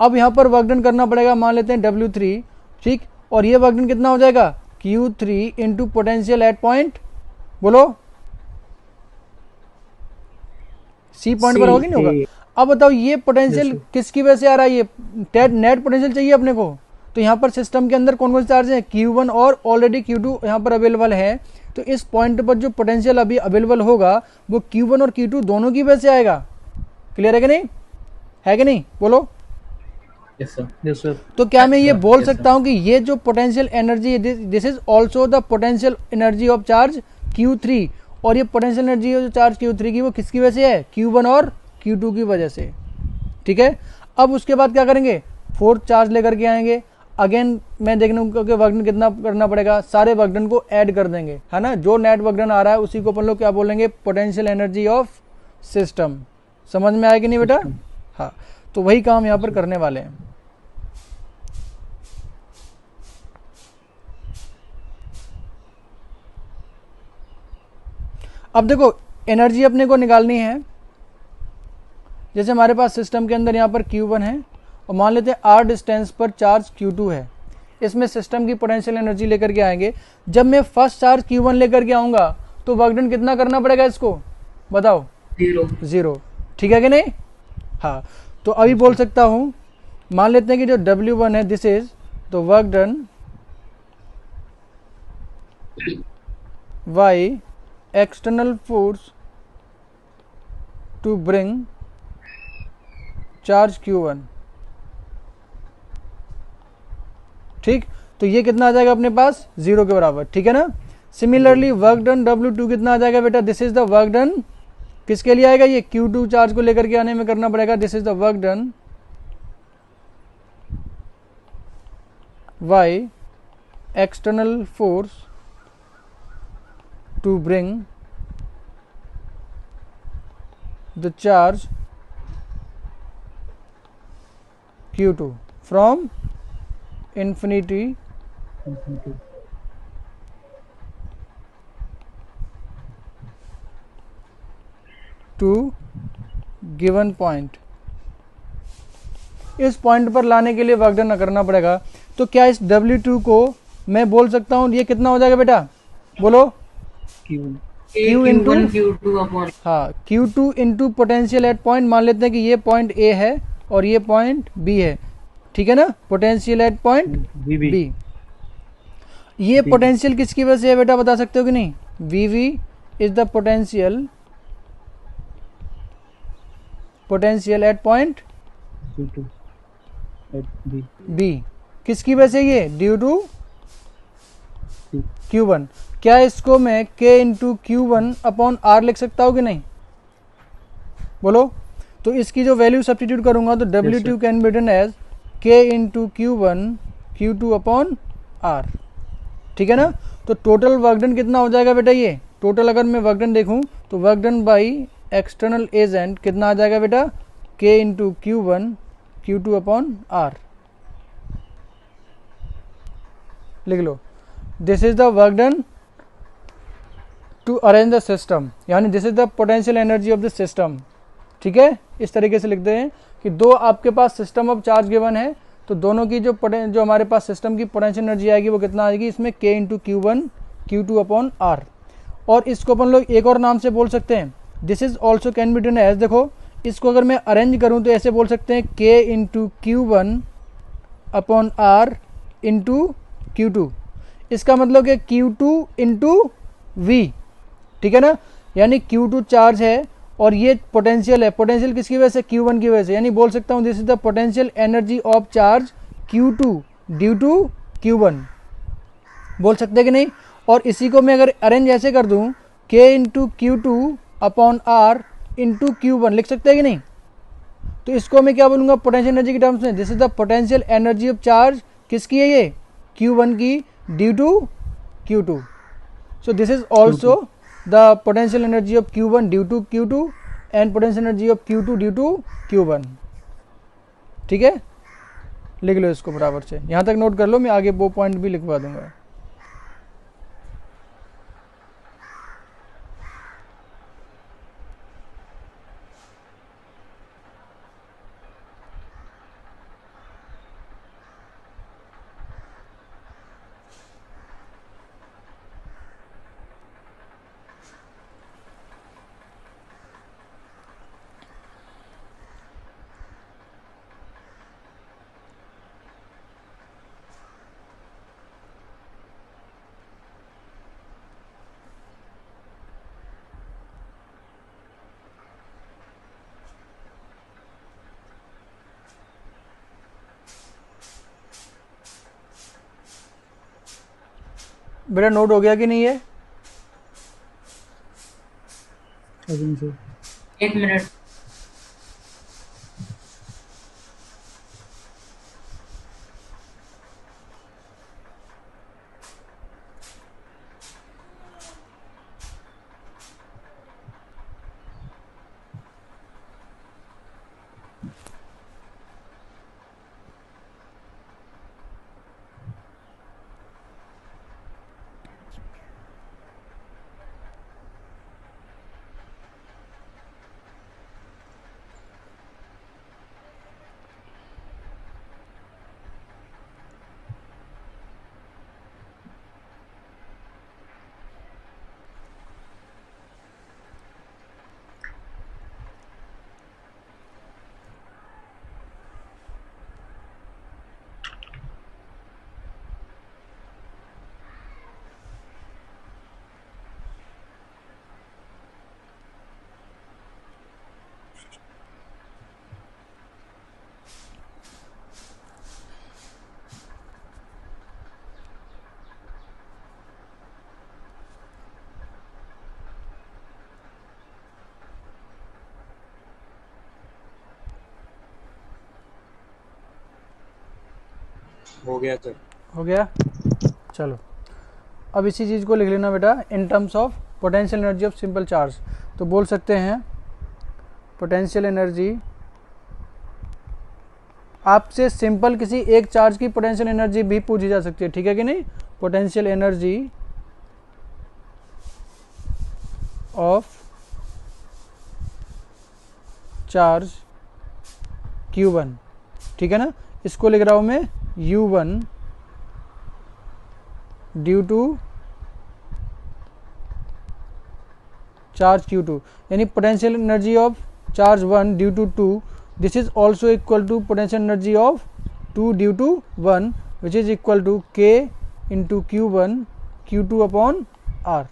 [SPEAKER 1] अब यहाँ पर वर्क डन करना पड़ेगा, मान लेते हैं W3, ठीक, और ये वर्क डन कितना हो जाएगा, Q3 into potential at point, बोलो सी पॉइंट पर होगी नहीं होगा। अब बताओ ये पोटेंशियल किसकी वजह से आ रहा है, ये नेट पोटेंशियल चाहिए अपने को। तो यहाँ पर सिस्टम के अंदर कौन कौन से चार्ज है, Q1 और ऑलरेडी Q2 यहाँ पर अवेलेबल है। तो इस पॉइंट पर जो पोटेंशियल अभी अवेलेबल होगा वो Q1 और Q2 दोनों की वजह से आएगा। क्लियर है कि नहीं, है कि नहीं, बोलो।
[SPEAKER 2] Yes sir.
[SPEAKER 1] तो क्या मैं ये बोल सकता हूँ कि ये जो potential energy, this is also the potential energy of charge Q3, और ये पोटेंशियल एनर्जी जो चार्ज Q3 की वो किसकी वजह से है, Q1 और Q2 की वजह से, ठीक है। अब उसके बाद क्या करेंगे, फोर्थ चार्ज लेकर के आएंगे। अगेन मैं देखने को वर्क डन कितना करना पड़ेगा, सारे वर्क डन को ऐड कर देंगे, है ना। जो नेट वर्क डन आ रहा है उसी को अपन लोग क्या बोलेंगे, पोटेंशियल एनर्जी ऑफ सिस्टम। समझ में आया कि नहीं बेटा, हाँ। तो वही काम यहाँ पर करने वाले हैं। अब देखो एनर्जी अपने को निकालनी है। जैसे हमारे पास सिस्टम के अंदर यहाँ पर Q1 है और मान लेते हैं R डिस्टेंस पर चार्ज Q2 है। इसमें सिस्टम की पोटेंशियल एनर्जी लेकर के आएंगे। जब मैं फर्स्ट चार्ज Q1 लेकर के आऊँगा तो वर्क डन कितना करना पड़ेगा इसको, बताओ, 0, ठीक है कि नहीं, हाँ। तो अभी बोल सकता हूँ, मान लेते हैं कि जो W1 है दिस इज तो work done by external force to bring charge Q1, ठीक। तो ये कितना आ जाएगा अपने पास, 0 के बराबर, ठीक है ना। सिमिलरली वर्क डन W2 कितना आ जाएगा बेटा, this is the work done, किसके लिए आएगा, ये Q2 चार्ज को लेकर के आने में करना पड़ेगा। This is the work done by external force to bring the charge Q2 from infinity to given point। इस पॉइंट पर लाने के लिए वर्क डन करना पड़ेगा। तो क्या इस W2 को मैं बोल सकता हूँ, ये कितना हो जाएगा बेटा, बोलो, Q इंटू, हाँ, Q2 into potential at point. मान लेते हैं कि ये पॉइंट A है और ये पॉइंट B है, ठीक है ना। Potential at point B। ये पोटेंशियल किसकी वजह से है बेटा, बता सकते हो कि नहीं, VV is the potential at point B। किसकी वजह से, ये ड्यू टू Q1। क्या इसको मैं K into Q1 upon R लिख सकता हूँ कि नहीं, बोलो। तो इसकी जो वैल्यू सब्स्टिट्यूट करूंगा तो W2 can be written as K into Q1 Q2 upon R, ठीक है ना। तो टोटल वर्क डन कितना हो जाएगा बेटा, ये टोटल अगर मैं वर्क डन देखूं तो work done by external agent कितना आ जाएगा बेटा, K into Q1 Q2 upon R, लिख लो। This is the work done to arrange the system, यानी this is the potential energy of the system, ठीक है, इस तरीके से लिखते हैं कि दो आपके पास सिस्टम ऑफ चार्ज गिवन है, तो दोनों की जो हमारे पास सिस्टम की पोटेंशियल एनर्जी आएगी वो कितना आएगी, इसमें K into Q1 Q2 upon R। और इसको अपन लोग एक और नाम से बोल सकते हैं, this is also can be written as, देखो इसको अगर मैं अरेंज करूं तो ऐसे बोल सकते हैं K into Q1 upon R into Q2। इसका मतलब कि Q2 इंटू V, ठीक है ना, यानी Q2 चार्ज है और ये पोटेंशियल है, पोटेंशियल किसकी वजह से, Q1 की वजह से, यानी बोल सकता हूँ this is the potential energy of charge Q2 due to Q1, बोल सकते हैं कि नहीं। और इसी को मैं अगर अरेंज ऐसे कर दूं K into Q2 upon R into Q1, लिख सकते हैं कि नहीं। तो इसको मैं क्या बोलूँगा पोटेंशियल एनर्जी के टर्म्स में, this is the potential energy of charge, किसकी है ये, Q1 की due to Q2। So this is also the potential energy of Q1 due to Q2 and potential energy of Q2 due to Q1। ठीक है, लिख लो इसको बराबर से, यहाँ तक नोट कर लो, मैं आगे वो पॉइंट भी लिखवा दूंगा। बेटा नोट हो गया कि नहीं है,
[SPEAKER 2] एक मिनट।
[SPEAKER 3] हो गया सर।
[SPEAKER 1] हो गया, चलो अब इसी चीज़ को लिख लेना बेटा इन terms of potential energy of simple charge. तो बोल सकते हैं पोटेंशियल एनर्जी, आपसे सिंपल किसी एक चार्ज की पोटेंशियल एनर्जी भी पूछी जा सकती है, ठीक है कि नहीं, potential energy of charge Q1, ठीक है ना, इसको लिख रहा हूं मैं U1 due to charge Q2, यानी potential energy of charge 1 due to 2, this is also equal to potential energy of 2 due to 1 which is equal to K into Q1 Q2 upon R।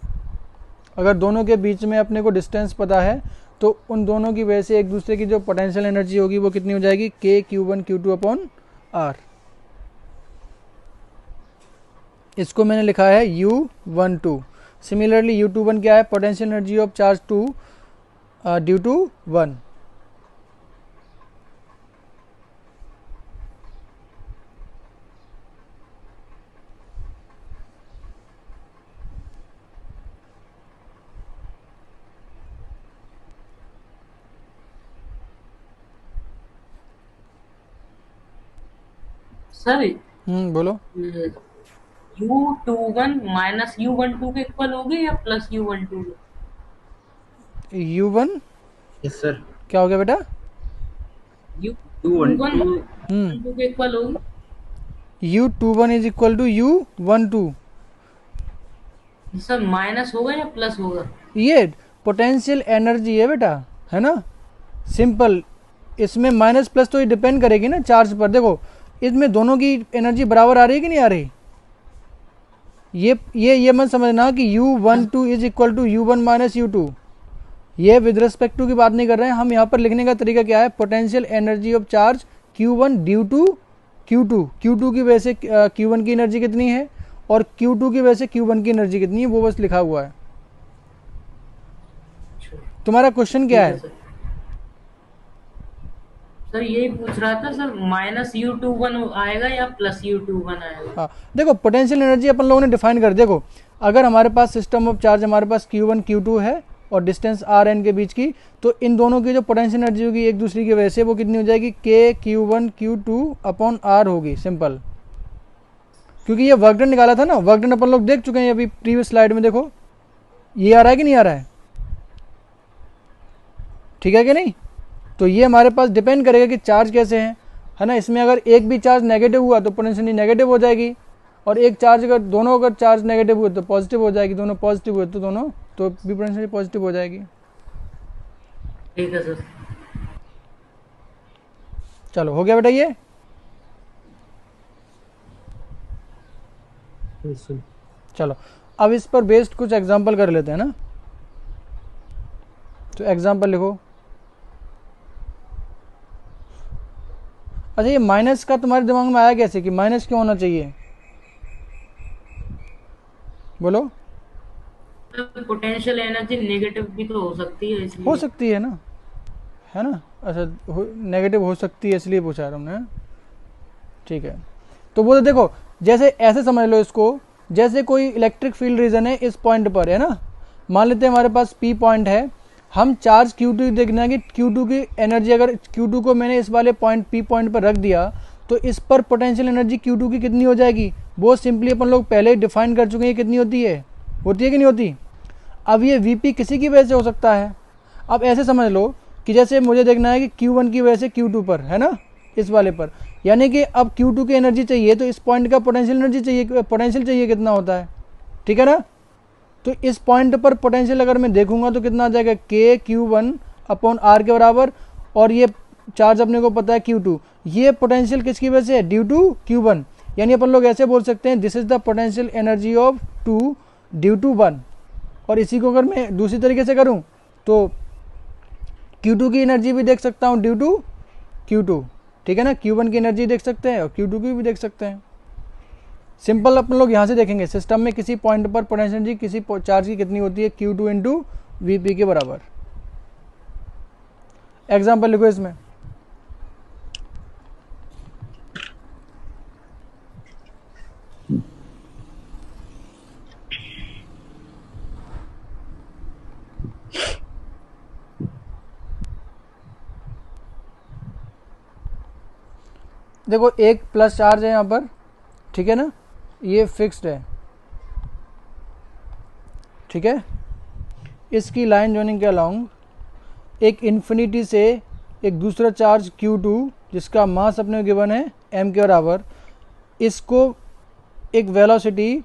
[SPEAKER 1] अगर दोनों के बीच में अपने को डिस्टेंस पता है तो उन दोनों की वजह से एक दूसरे की जो पोटेंशियल एनर्जी होगी वो कितनी हो जाएगी, K Q1 Q2 upon R। इसको मैंने लिखा है U12। सिमिलरली U21 क्या है, potential energy of charge 2 due to 1।
[SPEAKER 2] Sir
[SPEAKER 1] बोलो।
[SPEAKER 2] U21 माइनस U12 के इक्वल होगी या plus U12?
[SPEAKER 1] U1
[SPEAKER 3] yes sir.
[SPEAKER 1] क्या हो गया बेटा?
[SPEAKER 2] यू
[SPEAKER 3] U12
[SPEAKER 2] टू के इक्वल होगी
[SPEAKER 1] U21 is equal to U12।
[SPEAKER 2] Sir, minus होगा या प्लस होगा?
[SPEAKER 1] ये पोटेंशियल एनर्जी है बेटा, है ना, सिंपल। इसमें माइनस प्लस तो ये डिपेंड करेगी ना चार्ज पर। देखो इसमें दोनों की एनर्जी बराबर आ रही है कि नहीं आ रही? ये मत समझना कि U12 is equal to U1 minus U2। ये विद रिस्पेक्ट टू की बात नहीं कर रहे हैं हम। यहाँ पर लिखने का तरीका क्या है, potential energy of charge Q1 due to Q2। Q2 की वजह से Q1 की एनर्जी कितनी है और Q2 की वजह से Q1 की एनर्जी कितनी है, वो बस लिखा हुआ है। तुम्हारा क्वेश्चन क्या है?
[SPEAKER 2] सर यही पूछ रहा था सर, -U21 आएगा या +U21 आएगा?
[SPEAKER 1] हाँ देखो, पोटेंशियल एनर्जी अपन लोगों ने डिफाइन कर, देखो अगर हमारे पास सिस्टम ऑफ चार्ज, हमारे पास Q1 Q2 है और डिस्टेंस r n के बीच की, तो इन दोनों की जो पोटेंशियल एनर्जी होगी एक दूसरे की वजह से, वो कितनी हो जाएगी, K Q1 Q2 upon R होगी, सिंपल। क्योंकि ये वर्क डन निकाला था ना, वर्क डन अपन लोग देख चुके हैं अभी प्रीवियस स्लाइड में। देखो ये आ रहा है कि नहीं आ रहा है, ठीक है कि नहीं? तो ये हमारे पास डिपेंड करेगा कि चार्ज कैसे हैं, है ना। इसमें अगर एक भी चार्ज नेगेटिव हुआ तो पोटेंशियल नेगेटिव हो जाएगी, और एक चार्ज अगर दोनों अगर चार्ज नेगेटिव हुए तो पॉजिटिव हो जाएगी, दोनों पॉजिटिव हुए तो दोनों तो भी पोटेंशियल पॉजिटिव हो जाएगी।
[SPEAKER 2] ठीक है सर।
[SPEAKER 1] चलो हो गया बेटा ये। चलो अब इस पर बेस्ड कुछ एग्जांपल कर लेते हैं ना। तो एग्जांपल लिखो। अच्छा, ये माइनस का तुम्हारे दिमाग में आया कैसे कि माइनस क्यों होना चाहिए, बोलो?
[SPEAKER 2] पोटेंशियल एनर्जी नेगेटिव भी तो हो सकती है, इसलिए।
[SPEAKER 1] हो सकती है ना, है ना। अच्छा नेगेटिव हो सकती है इसलिए पूछा है हमने, ठीक है। तो वो तो देखो, जैसे ऐसे समझ लो इसको, जैसे कोई इलेक्ट्रिक फील्ड रीजन है इस पॉइंट पर, है ना। मान लेते हैं हमारे पास P पॉइंट है, हम चार्ज Q2 देखना है कि Q2 की एनर्जी, अगर Q2 को मैंने इस वाले पॉइंट P पॉइंट पर रख दिया तो इस पर पोटेंशियल एनर्जी Q2 की कितनी हो जाएगी, वो सिंपली अपन लोग पहले ही डिफाइन कर चुके हैं, कितनी होती है कि नहीं होती। अब ये Vp किसी की वजह से हो सकता है। अब ऐसे समझ लो कि जैसे मुझे देखना है कि Q1 की वजह से Q2 पर, है ना, इस वाले पर, यानी कि अब Q2 की एनर्जी चाहिए तो इस पॉइंट का पोटेंशियल एनर्जी चाहिए, पोटेंशियल चाहिए कितना होता है, ठीक है ना। तो इस पॉइंट पर पोटेंशियल अगर मैं देखूंगा तो कितना आ जाएगा, K Q1 अपॉन R के बराबर, और ये चार्ज अपने को पता है Q2। ये पोटेंशियल किसकी वजह से है, ड्यू टू Q1। यानी अपन लोग ऐसे बोल सकते हैं, this is the potential energy of 2 due to 1। और इसी को अगर मैं दूसरी तरीके से करूं तो Q2 की एनर्जी भी देख सकता हूं ड्यू टू Q2, ठीक है ना। Q1 की एनर्जी देख सकते हैं और Q2 की भी देख सकते हैं। सिंपल अपन लोग यहाँ से देखेंगे, सिस्टम में किसी पॉइंट पर पोटेंशियल एनर्जी किसी चार्ज की कितनी होती है, Q2 इंटू Vp के बराबर। एग्जाम्पल लिखो इसमें। देखो एक प्लस चार्ज है यहाँ पर, ठीक है ना, ये फिक्स्ड है, ठीक है। इसकी लाइन जॉइनिंग के अलोंग एक इन्फिनिटी से एक दूसरा चार्ज Q2 जिसका मास अपने को गिवन है m के बराबर, इसको एक वेलोसिटी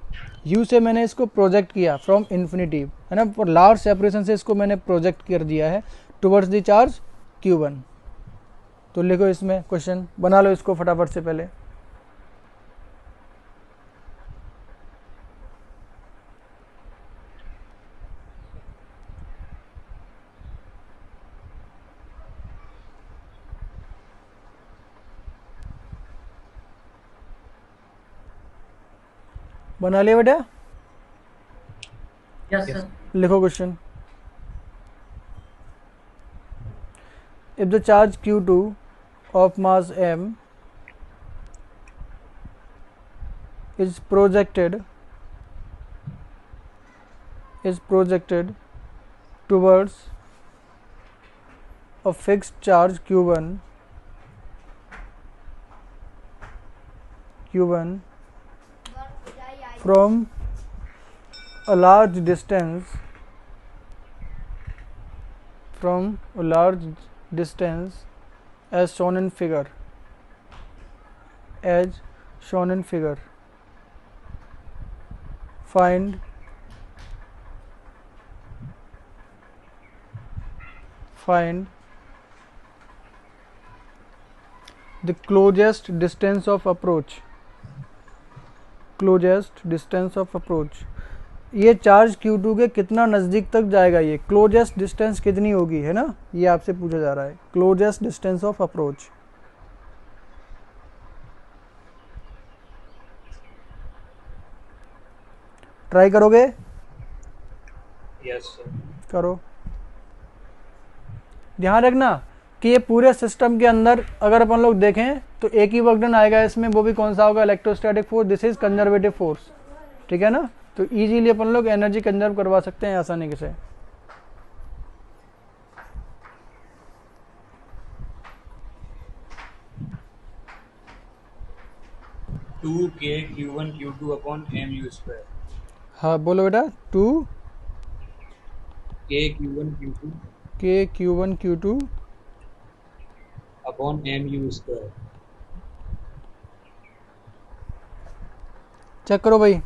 [SPEAKER 1] u से मैंने इसको प्रोजेक्ट किया फ्रॉम इन्फिनिटी, है ना, और लार्ज सेपरेशन से इसको मैंने प्रोजेक्ट कर दिया है टुवर्ड्स द चार्ज Q1। तो लिखो इसमें क्वेश्चन, बना लो इसको फटाफट से पहले। बना लिया बेटा?
[SPEAKER 2] Yes sir.
[SPEAKER 1] लिखो question. If the charge Q2 of mass m is projected towards a fixed charge Q1 from a large distance distance as shown in figure, as shown in figure. Find the closest distance of approach, closest distance of approach. ये चार्ज Q2 के कितना नज़दीक तक जाएगा, ये क्लोजेस्ट डिस्टेंस कितनी होगी, है ना, ये आपसे पूछा जा रहा है, closest distance of approach. Try करोगे?
[SPEAKER 3] Yes sir.
[SPEAKER 1] करो. ध्यान रखना कि ये पूरे सिस्टम के अंदर अगर अपन लोग देखें तो एक ही वर्क डन आएगा इसमें, वो भी कौन सा होगा, electrostatic force. This is conservative force, ठीक है ना. तो इजीली अपन लोग एनर्जी कंजर्व करवा सकते हैं आसानी से.
[SPEAKER 3] टू के Q1 Q2 upon mu square.
[SPEAKER 1] हाँ बोलो बेटा. 2
[SPEAKER 3] के Q1 Q2
[SPEAKER 1] के Q1 Q2
[SPEAKER 3] upon mu square.
[SPEAKER 1] Check करो भाई.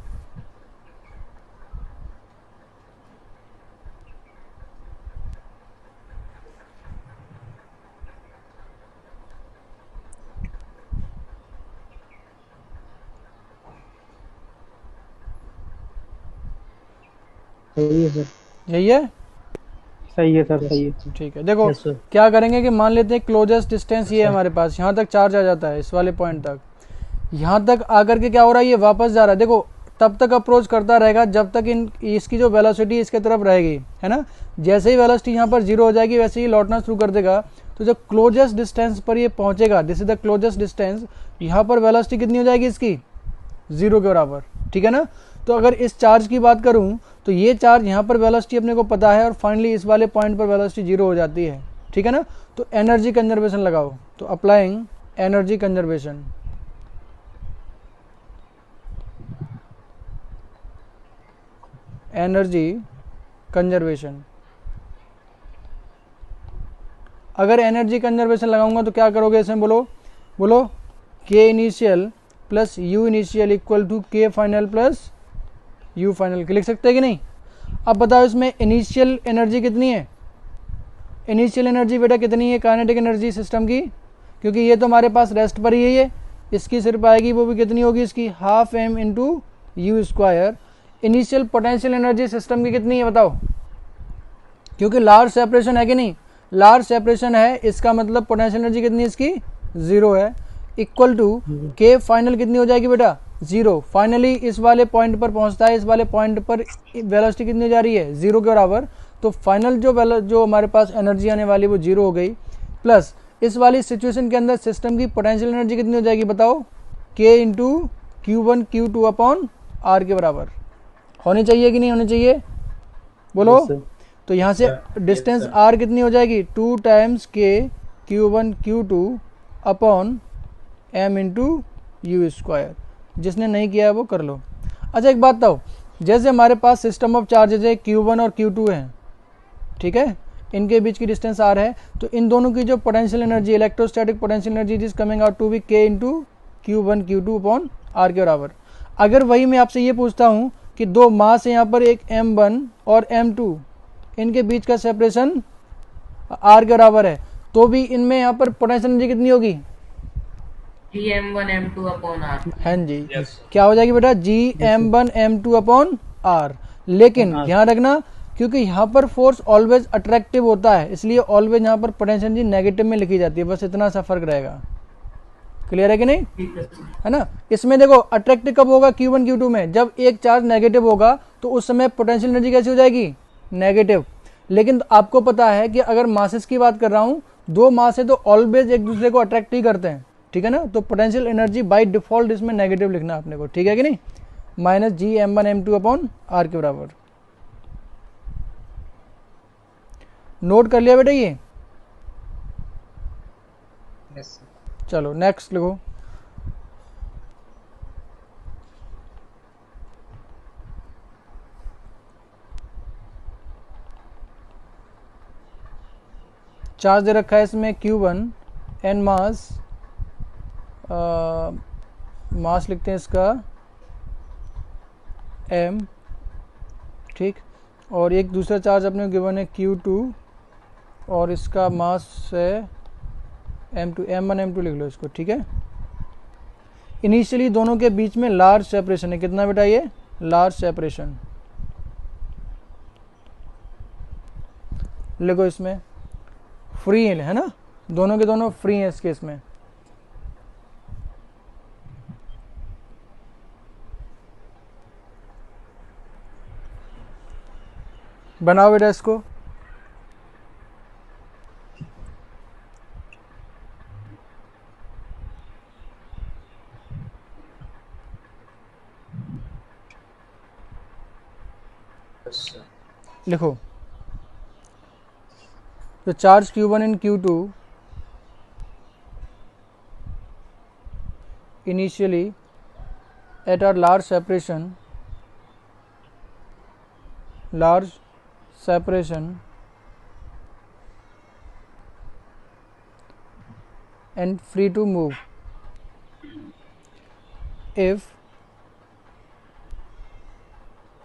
[SPEAKER 4] सही है सर.
[SPEAKER 1] यही है.
[SPEAKER 4] सही है सर. सही है.
[SPEAKER 1] ठीक है. देखो
[SPEAKER 4] Yes, sir.
[SPEAKER 1] क्या करेंगे कि मान लेते हैं क्लोजेस्ट डिस्टेंस ये है हमारे पास, यहाँ तक चार्ज आ जाता है इस वाले पॉइंट तक. यहाँ तक आकर के क्या हो रहा है, ये वापस जा रहा है. देखो तब तक अप्रोच करता रहेगा जब तक इसकी जो वेलोसिटी इसके तरफ रहेगी, है ना. जैसे ही वेलोसिटी यहाँ पर जीरो हो जाएगी वैसे ही लौटना शुरू कर देगा. तो जब क्लोजेस्ट डिस्टेंस पर ये पहुंचेगा, this is the closest distance, यहाँ पर वेलोसिटी कितनी हो जाएगी इसकी, जीरो के बराबर, ठीक है ना. तो अगर इस चार्ज की बात करूं तो ये चार्ज यहाँ पर वेलोसिटी अपने को पता है और फाइनली इस वाले पॉइंट पर वेलोसिटी जीरो हो जाती है, ठीक है ना. तो एनर्जी कंजर्वेशन लगाओ. तो applying energy conservation, energy conservation. अगर एनर्जी कंजर्वेशन लगाऊंगा तो क्या करोगे इसमें, बोलो बोलो. K initial plus U initial equal to K final plus U final. लिख सकते हैं कि नहीं. अब बताओ इसमें इनिशियल एनर्जी कितनी है. इनिशियल एनर्जी बेटा कितनी है काइनेटिक एनर्जी सिस्टम की, क्योंकि ये तो हमारे पास रेस्ट पर ही है, ये इसकी सिर्फ आएगी, वो भी कितनी होगी इसकी, half m into you square. Initial potential energy system की कितनी है बताओ, क्योंकि लार्ज सेपरेशन है कि नहीं, लार्ज सेपरेशन है, इसका मतलब पोटेंशियल एनर्जी कितनी है इसकी, जीरो है. इक्वल टू के फाइनल कितनी हो जाएगी बेटा, जीरो. फाइनली इस वाले पॉइंट पर पहुंचता है, इस वाले पॉइंट पर वेलोसिटी कितनी हो जा रही है, जीरो के बराबर. तो फाइनल जो हमारे पास एनर्जी आने वाली वो जीरो हो गई. प्लस इस वाली सिचुएशन के अंदर सिस्टम की पोटेंशियल एनर्जी कितनी हो जाएगी बताओ, के into Q1 Q2 upon are के बराबर. होनी चाहिए कि नहीं होनी चाहिए, बोलो.
[SPEAKER 4] Yes, sir.
[SPEAKER 1] तो यहाँ से डिस्टेंस आर कितनी हो जाएगी, 2 टाइम्स के Q1 Q2 upon m into you square. जिसने नहीं किया है वो कर लो. अच्छा एक बात बताओ, जैसे हमारे पास सिस्टम ऑफ चार्जेज है Q1 और Q2 हैं, ठीक है, इनके बीच की डिस्टेंस आर है, तो इन दोनों की जो potential energy, electrostatic potential energy is coming out to be K into Q1 Q2 upon are के बराबर. अगर वही मैं आपसे ये पूछता हूँ कि दो मास है यहाँ पर, एक m1 और m2, इनके बीच का सेपरेशन r के बराबर है, तो भी इनमें यहाँ पर पोटेंशियल एनर्जी कितनी होगी,
[SPEAKER 2] Gm1 M2 अपॉन R.
[SPEAKER 1] हाँ जी.
[SPEAKER 3] Yes.
[SPEAKER 1] क्या हो जाएगी बेटा, Gm1 M2 अपॉन R. लेकिन ध्यान रखना क्योंकि यहाँ पर फोर्स ऑलवेज अट्रैक्टिव होता है, इसलिए ऑलवेज यहाँ पर पोटेंशियल एनर्जी नेगेटिव में लिखी जाती है, बस इतना सा फर्क रहेगा. क्लियर है कि नहीं,
[SPEAKER 2] ठीक है सर.
[SPEAKER 1] है ना. इसमें देखो अट्रैक्टिव कब होगा, Q1 Q2 में, जब एक चार्ज नेगेटिव होगा तो उस समय पोटेंशियल एनर्जी कैसी हो जाएगी, नेगेटिव. लेकिन आपको पता है कि अगर मासेस की बात कर रहा हूँ, दो मास है तो ऑलवेज एक दूसरे को अट्रैक्ट ही करते हैं, ठीक है ना. तो पोटेंशियल एनर्जी बाय डिफॉल्ट इसमें नेगेटिव लिखना अपने को, ठीक है कि नहीं, minus Gm1 M2 upon are के बराबर. नोट कर लिया बेटा ये.
[SPEAKER 4] Yes, sir.
[SPEAKER 1] चलो नेक्स्ट लिखो. चार्ज दे रखा है इसमें Q1 एंड मास, मास लिखते हैं इसका m, ठीक। और एक दूसरा चार्ज अपने को गिवन है Q2 और इसका मास है M2, M1 M2 लिख लो इसको, ठीक है। इनिशियली दोनों के बीच में लार्ज सेपरेशन है, कितना बेटा ये लार्ज सेपरेशन, लिखो इसमें फ्री है ना, दोनों के दोनों फ्री हैं इस केस में। बनाओ बेटा इसको। लिखो तो charge Q1 in Q2 initially at a large separation and free to move if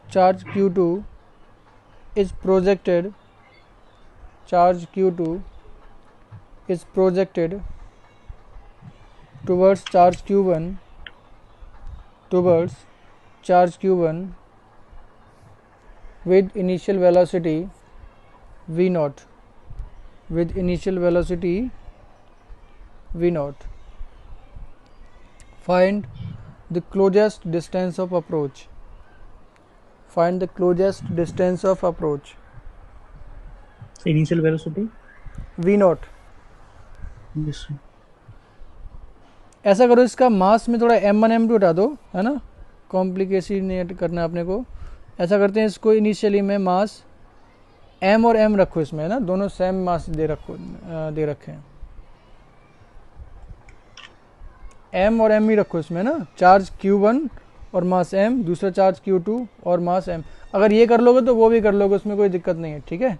[SPEAKER 1] charge Q2 is projected towards charge Q1 with initial velocity v0, find the closest distance of approach,
[SPEAKER 4] initial velocity
[SPEAKER 1] v0। ऐसा करो इसका मास में थोड़ा m1 m2 हटा दो, है ना, कॉम्प्लिकेशन करना है अपने को। ऐसा करते हैं इसको इनिशियली में मास m और m रखो इसमें, है ना, दोनों सेम मास दे रखे हैं, m और m ही रखो इसमें ना, चार्ज Q1 और मास m, दूसरा चार्ज Q2 और मास m। अगर ये कर लोगे तो वो भी कर लोगे, उसमें कोई दिक्कत नहीं है, ठीक है।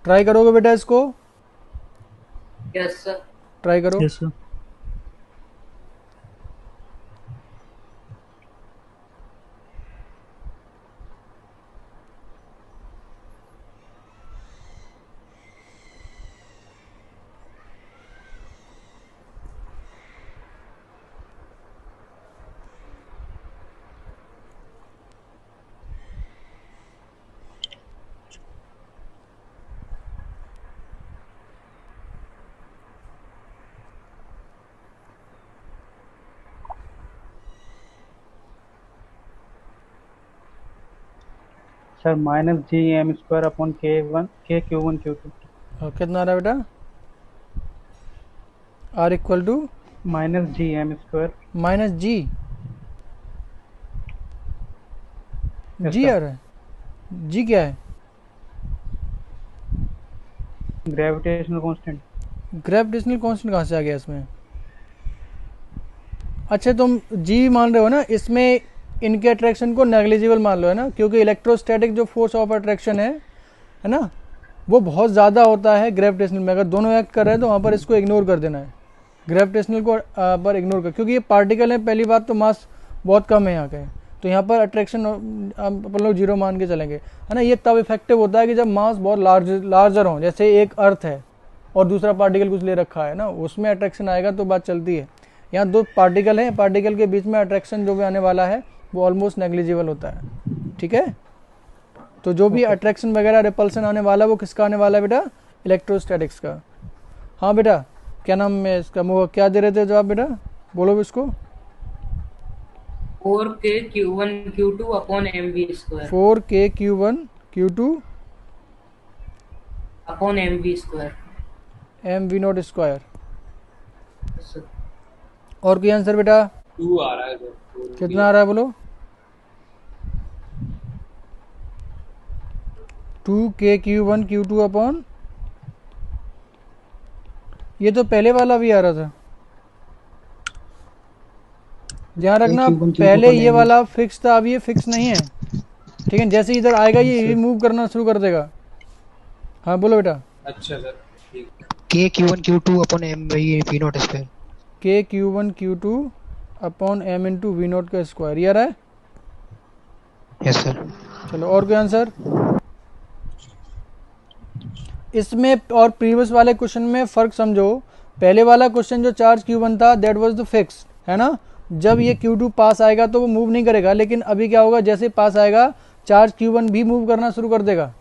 [SPEAKER 1] ट्राई करोगे बेटा इसको?
[SPEAKER 2] Yes sir.
[SPEAKER 1] ट्राई करो।
[SPEAKER 4] Yes sir. Sir minus G M square upon K Q1 Q2।
[SPEAKER 1] कितना आ रहा है बेटा? R equal to
[SPEAKER 4] minus G M square
[SPEAKER 1] minus G आ रहा है। जी क्या है?
[SPEAKER 4] Gravitational constant.
[SPEAKER 1] ग्रेविटेशनल कांस्टेंट कहाँ से आ गया इसमें? अच्छा तुम जी मान रहे हो ना, इसमें इनके अट्रैक्शन को नेग्लिजिबल मान लो, है ना, क्योंकि इलेक्ट्रोस्टैटिक जो फोर्स ऑफ अट्रैक्शन है ना, वो बहुत ज़्यादा होता है ग्रेविटेशनल में। अगर दोनों एक्ट कर रहे हैं तो वहाँ पर इसको इग्नोर कर देना है, ग्रेविटेशनल को पर इग्नोर कर, क्योंकि ये पार्टिकल है, पहली बात तो मास बहुत कम है यहाँ के, तो यहाँ पर अट्रैक्शन अपन लोग जीरो मान के चलेंगे, है ना। ये तब इफेक्टिव होता है कि जब मास बहुत लार्जर हो, जैसे एक अर्थ है और दूसरा पार्टिकल कुछ ले रखा है ना, उसमें अट्रैक्शन आएगा तो बात चलती है। यहाँ दो पार्टिकल हैं, पार्टिकल के बीच में अट्रैक्शन जो भी आने वाला है वो ऑलमोस्ट नेग्लिजिबल होता है, ठीक है। तो जो भी अट्रैक्शन वगैरह रिपल्सन आने वाला है वो किसका आने वाला है बेटा? इलेक्ट्रोस्टैटिक्स का। हाँ बेटा, क्या नाम है इसका? वो क्या दे रहे थे जवाब बेटा, बोलो इसको।
[SPEAKER 2] 4k Q1 Q2 upon mv square.
[SPEAKER 1] 4k Q1 Q2
[SPEAKER 2] upon mv square.
[SPEAKER 1] mv0 square. और कोई आंसर बेटा?
[SPEAKER 3] 2 आ रहा है सर।
[SPEAKER 1] कितना आ रहा है बोलो? 2k Q1 Q2 अपॉन, ये तो पहले वाला भी आ रहा था, ध्यान रखना। पहले ये वाला फिक्स था, अब ये फिक्स नहीं है, ठीक है। जैसे इधर आएगा ये मूव करना शुरू कर देगा, हाँ बोलो बेटा।
[SPEAKER 3] अच्छा सर ठीक।
[SPEAKER 5] K Q one Q two upon M V naught square.
[SPEAKER 1] K Q one Q two upon M into V naught का स्क्वायर, ये आ रहा है।
[SPEAKER 5] Yes sir.
[SPEAKER 1] चलो और कोई आंसर इसमें? और प्रीवियस वाले क्वेश्चन में फ़र्क समझो। पहले वाला क्वेश्चन जो चार्ज Q1 था दैट वाज द फिक्स, है ना। जब ये Q2 पास आएगा तो वो मूव नहीं करेगा, लेकिन अभी क्या होगा, जैसे पास आएगा चार्ज Q1 भी मूव करना शुरू कर देगा।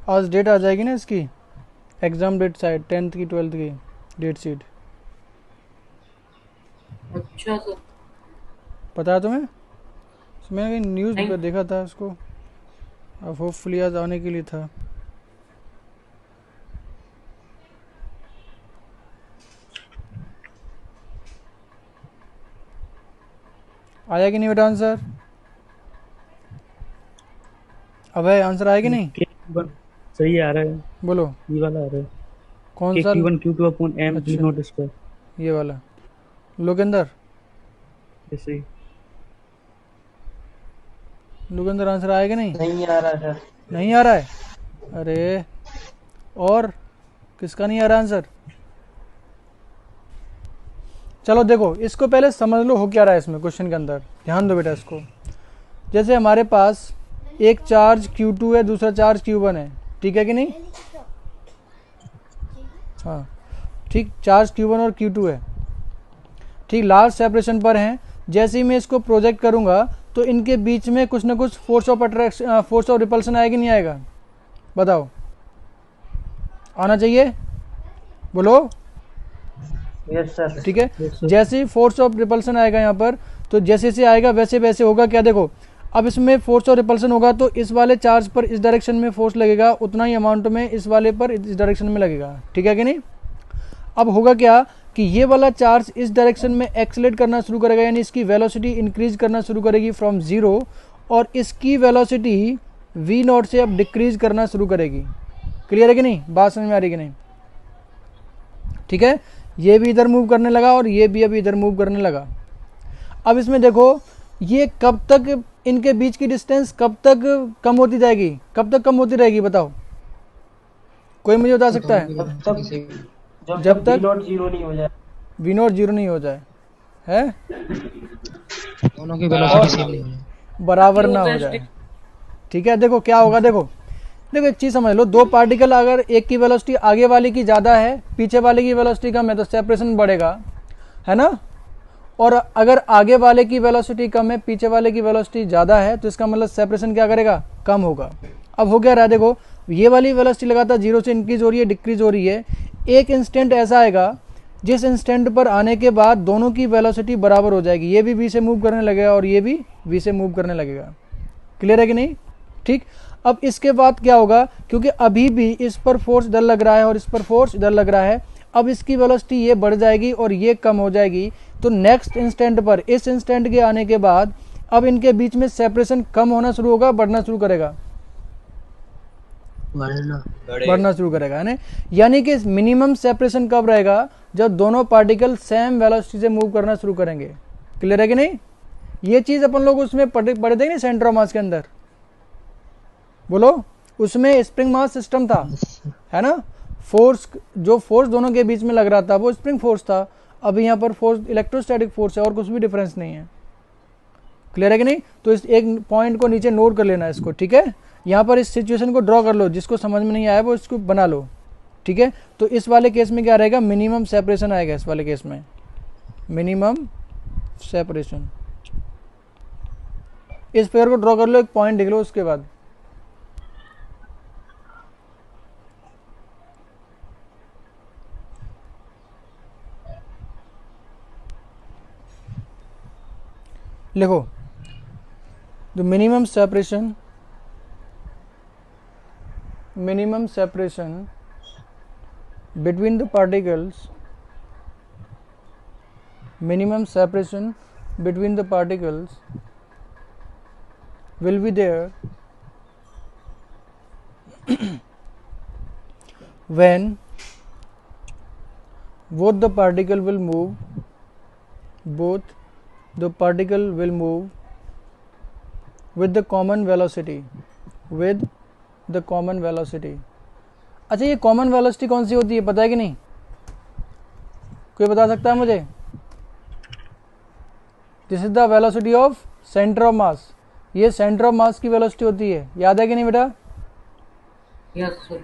[SPEAKER 1] आज डेट आ जाएगी ना इसकी, एग्ज़ाम डेट शायद 10th की 12th की डेट शीट,
[SPEAKER 2] अच्छा सर।
[SPEAKER 1] पता है तुम्हें? मैंने कहीं न्यूज़
[SPEAKER 2] नहीं।
[SPEAKER 1] पर देखा था उसको, अब होपफुली आज आने के लिए था। आया कि नहीं बेटा आंसर? अब है आंसर आया कि नहीं?
[SPEAKER 4] K1 सही आ रहा है,
[SPEAKER 1] बोलो
[SPEAKER 4] ये वाला आ रहा है।
[SPEAKER 1] कौन
[SPEAKER 4] के
[SPEAKER 1] सा?
[SPEAKER 4] Q1 Q2 upon M V
[SPEAKER 1] अच्छा।
[SPEAKER 4] Naught square.
[SPEAKER 1] ये वाला लोकेंदर,
[SPEAKER 4] ऐसे ही
[SPEAKER 1] लोकेंदर आंसर आया कि नहीं?
[SPEAKER 6] नहीं आ रहा सर।
[SPEAKER 1] नहीं आ रहा है? अरे और किसका नहीं आ रहा आंसर? चलो देखो इसको पहले समझ लो हो क्या रहा है इसमें क्वेश्चन के अंदर, ध्यान दो बेटा इसको। जैसे हमारे पास एक चार्ज Q2 है, दूसरा चार्ज Q1 है, ठीक है कि नहीं? हाँ ठीक, चार्ज Q1 और Q2 है, ठीक, लार्ज सेपरेशन पर हैं। जैसे ही मैं इसको प्रोजेक्ट करूंगा तो इनके बीच में कुछ ना कुछ force of attraction, force of repulsion आएगा नहीं आएगा? बताओ, आना चाहिए, बोलो।
[SPEAKER 6] Yes sir.
[SPEAKER 1] ठीक है, जैसे ही फोर्स ऑफ रिपल्सन आएगा यहाँ पर, तो जैसे जैसे आएगा वैसे वैसे होगा क्या, देखो अब इसमें फोर्स ऑफ रिपल्सन होगा तो इस वाले चार्ज पर इस डायरेक्शन में फोर्स लगेगा, उतना ही अमाउंट में इस वाले पर इस डायरेक्शन में लगेगा, ठीक है कि नहीं? अब होगा क्या कि ये वाला चार्ज इस डायरेक्शन में एक्सेलरेट करना शुरू करेगा, यानी इसकी वेलोसिटी इंक्रीज करना शुरू करेगी फ्रॉम जीरो, और इसकी वेलोसिटी वी नॉट से अब डिक्रीज करना शुरू करेगी। क्लियर है कि नहीं? बात समझ में आ रही कि नहीं? ठीक है, ये भी इधर मूव करने लगा और ये भी अभी इधर मूव करने लगा। अब इसमें देखो ये कब तक, इनके बीच की डिस्टेंस कब तक कम होती जाएगी, कब तक कम होती रहेगी, बताओ कोई मुझे बता सकता है? जब तक
[SPEAKER 6] नॉट जीरो नहीं हो जाए।
[SPEAKER 1] वी नॉट जीरो नहीं हो जाए, है
[SPEAKER 5] दोनों की वेलोसिटी सेम नहीं है।
[SPEAKER 1] बराबर ना हो जाए। ठीक है, देखो क्या होगा, देखो देखो एक चीज़ समझ लो, दो पार्टिकल अगर एक की वेलोसिटी आगे वाले की ज़्यादा है, पीछे वाले की वेलोसिटी कम है, तो सेपरेशन बढ़ेगा, है ना। और अगर आगे वाले की वेलोसिटी कम है, पीछे वाले की वेलोसिटी ज़्यादा है, तो इसका मतलब सेपरेशन क्या करेगा, कम होगा। अब हो क्या रहा है, देखो ये वाली वेलोसिटी लगातार जीरो से इंक्रीज हो रही है, डिक्रीज हो रही है। एक इंस्टेंट ऐसा आएगा जिस इंस्टेंट पर आने के बाद दोनों की वेलोसिटी बराबर हो जाएगी, ये भी v से मूव करने लगेगा और ये भी v से मूव करने लगेगा। क्लियर है कि नहीं? ठीक, अब इसके बाद क्या होगा, क्योंकि अभी भी इस पर फोर्स इधर लग रहा है और इस पर फोर्स इधर लग रहा है, अब इसकी वेलोसिटी ये बढ़ जाएगी और ये कम हो जाएगी। तो नेक्स्ट इंस्टेंट पर, इस इंस्टेंट के आने के बाद अब इनके बीच में सेपरेशन कम होना शुरू होगा, बढ़ना शुरू करेगा, बढ़ना शुरू करेगा, है ना। यानी कि मिनिमम सेपरेशन कब रहेगा, जब दोनों पार्टिकल सेम वेलोसिटी से मूव करना शुरू करेंगे। क्लियर है कि नहीं? ये चीज़ अपन लोग उसमें पढ़े थे नहीं, सेंटर ऑफ मास के अंदर, बोलो, उसमें स्प्रिंग मास सिस्टम था, है ना। फोर्स, जो फोर्स दोनों के बीच में लग रहा था वो स्प्रिंग फोर्स था। अभी यहाँ पर फोर्स इलेक्ट्रोस्टैटिक फोर्स है और कुछ भी डिफरेंस नहीं है। क्लियर है कि नहीं? तो इस एक पॉइंट को नीचे नोट कर लेना इसको, ठीक है। यहाँ पर इस सिचुएशन को ड्रॉ कर लो, जिसको समझ में नहीं आया वो इसको बना लो, ठीक है। तो इस वाले केस में क्या रहेगा, मिनिमम सेपरेशन आएगा इस वाले केस में, मिनिमम सेपरेशन। इस फिगर को ड्रॉ कर लो, एक पॉइंट लिख लो उसके बाद। लिखो the minimum separation between the particles will be there when both the particle will move with the common velocity अच्छा, ये कॉमन वेलोसिटी कौन सी होती है, पता है कि नहीं? कोई बता सकता है मुझे? This is the velocity of centre of mass. ये सेंटर ऑफ मास की वेलोसिटी होती है, याद है कि नहीं बेटा?
[SPEAKER 2] Yes sir.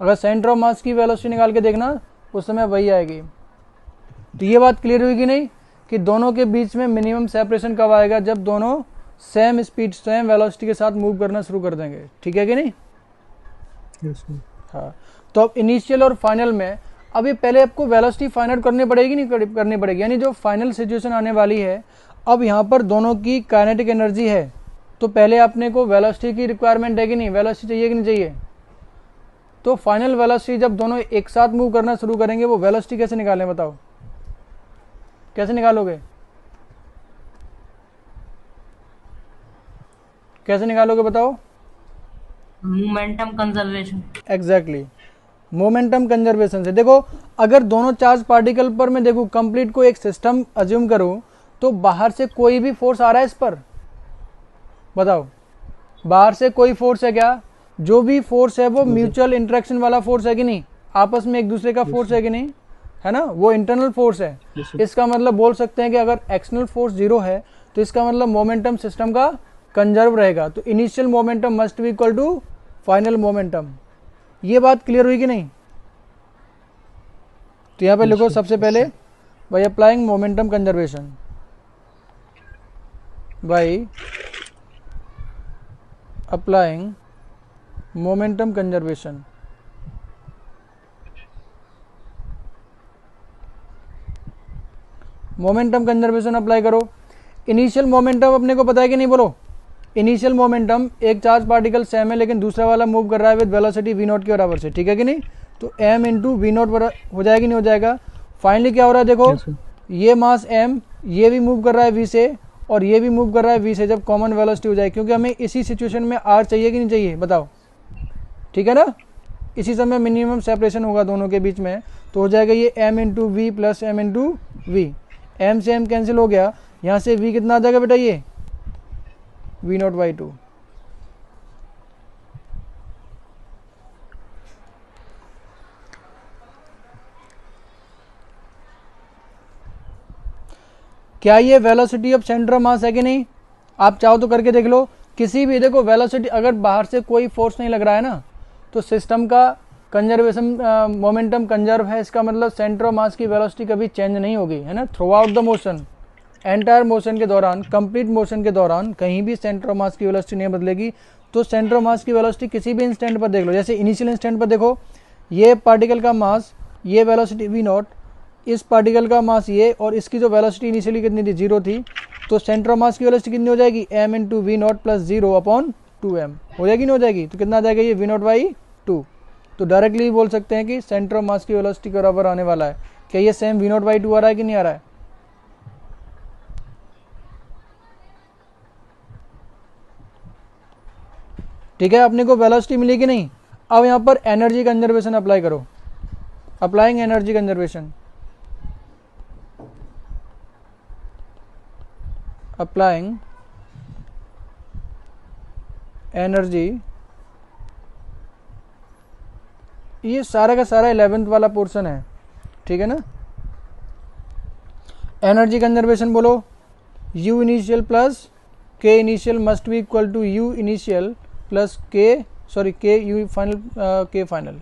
[SPEAKER 1] अगर सेंटर ऑफ मास की वेलोसिटी निकाल के देखना उस समय वही आएगी। तो ये बात क्लियर हुई कि नहीं कि दोनों के बीच में मिनिमम सेपरेशन कब आएगा? जब दोनों सेम स्पीड सेम वेलोसिटी के साथ मूव करना शुरू कर देंगे। ठीक है कि नहीं? हाँ, तो अब इनिशियल और फाइनल में अभी पहले आपको वेलोसिटी फाइंड आउट करनी पड़ेगी, नहीं करनी पड़ेगी? यानी जो फाइनल सिचुएशन आने वाली है, अब यहाँ पर दोनों की काइनेटिक एनर्जी है, तो पहले अपने को वेलोसिटी की रिक्वायरमेंट है कि नहीं? वेलोसिटी चाहिए कि नहीं चाहिए? तो फाइनल वेलोसिटी जब दोनों एक साथ मूव करना शुरू करेंगे, वो वेलोसिटी कैसे निकालें बताओ? कैसे निकालोगे? कैसे निकालोगे बताओ?
[SPEAKER 2] Momentum conservation.
[SPEAKER 1] Exactly, momentum conservation से। देखो, अगर दोनों चार्ज पार्टिकल पर मैं देखूं कंप्लीट को एक सिस्टम अज्यूम करूं, तो बाहर से कोई भी फोर्स आ रहा है इस पर? बताओ, बाहर से कोई फोर्स है क्या? जो भी फोर्स है वो म्यूचुअल इंटरेक्शन वाला फोर्स है कि नहीं? आपस में एक दूसरे का फोर्स है कि नहीं? है ना, वो इंटरनल फोर्स है। इसका मतलब बोल सकते हैं कि अगर एक्सटर्नल फोर्स 0 है तो इसका मतलब मोमेंटम सिस्टम का कंजर्व रहेगा। तो initial momentum must be equal to final momentum. ये बात क्लियर हुई कि नहीं? तो यहाँ पे लिखो सबसे पहले, by applying momentum conservation, by applying momentum conservation. Momentum conservation apply करो। इनिशियल मोमेंटम अपने को पता है कि नहीं? बोलो, इनिशियल मोमेंटम, एक चार्ज पार्टिकल सेम है लेकिन दूसरा वाला मूव कर रहा है विद वेलोसिटी v0 के बराबर से। ठीक है कि नहीं? तो m इंटू v0 हो जाएगा कि नहीं हो जाएगा? फाइनली क्या हो रहा है देखो, ये मास m, ये भी मूव कर रहा है v से और ये भी मूव कर रहा है v से। जब कॉमन वेलोसिटी हो जाए, क्योंकि हमें इसी सिचुएशन में r चाहिए कि नहीं चाहिए बताओ? ठीक है ना, इसी समय मिनिमम सेपरेशन होगा दोनों के बीच में, तो हो जाएगा ये m into V plus m into V. m से m कैंसिल हो गया, यहाँ से v कितना आ जाएगा बेटा? ये v0/2। क्या ये velocity of centre of mass है कि नहीं? आप चाहो तो करके देख लो। किसी भी, देखो वेलोसिटी अगर बाहर से कोई फोर्स नहीं लग रहा है ना, तो सिस्टम का कंजर्वेशन मोमेंटम कंजर्व है। इसका मतलब सेंटर ऑफ मास की वेलोसिटी कभी चेंज नहीं होगी, है ना? Through out the motion, entire motion के दौरान, कंप्लीट मोशन के दौरान कहीं भी सेंटर ऑफ मास की वेलोसिटी नहीं बदलेगी। तो सेंटर ऑफ मास की वेलोसिटी किसी भी इंस्टेंट पर देख लो, जैसे इनिशियल इंस्टेंट पर देखो, ये पार्टिकल का मास, ये वेलोसिटी v0, इस पार्टिकल का मास ये, और इसकी जो वेलोसिटी इनिशियली कितनी थी? 0 थी। तो सेंटर ऑफ मास की वेलोसिटी कितनी हो जाएगी? m into v0 plus 0/2m हो जाएगी, नहीं हो जाएगी? तो कितना आ जाएगा ये? v0/2। तो डायरेक्टली बोल सकते हैं कि सेंटर ऑफ मास की वेलोसिटी के बराबर आने वाला है। क्या ये सेम v0/2 आ रहा है कि नहीं आ रहा है? ठीक है, अपने को वेलोसिटी मिली कि नहीं? अब यहाँ पर एनर्जी कंजर्वेशन अप्लाई करो। Applying energy conservation, applying energy, ये सारा का सारा 11th वाला पोर्शन है। ठीक है ना? एनर्जी कंजर्वेशन बोलो, u initial plus k initial must be equal to u initial plus k u final, k final.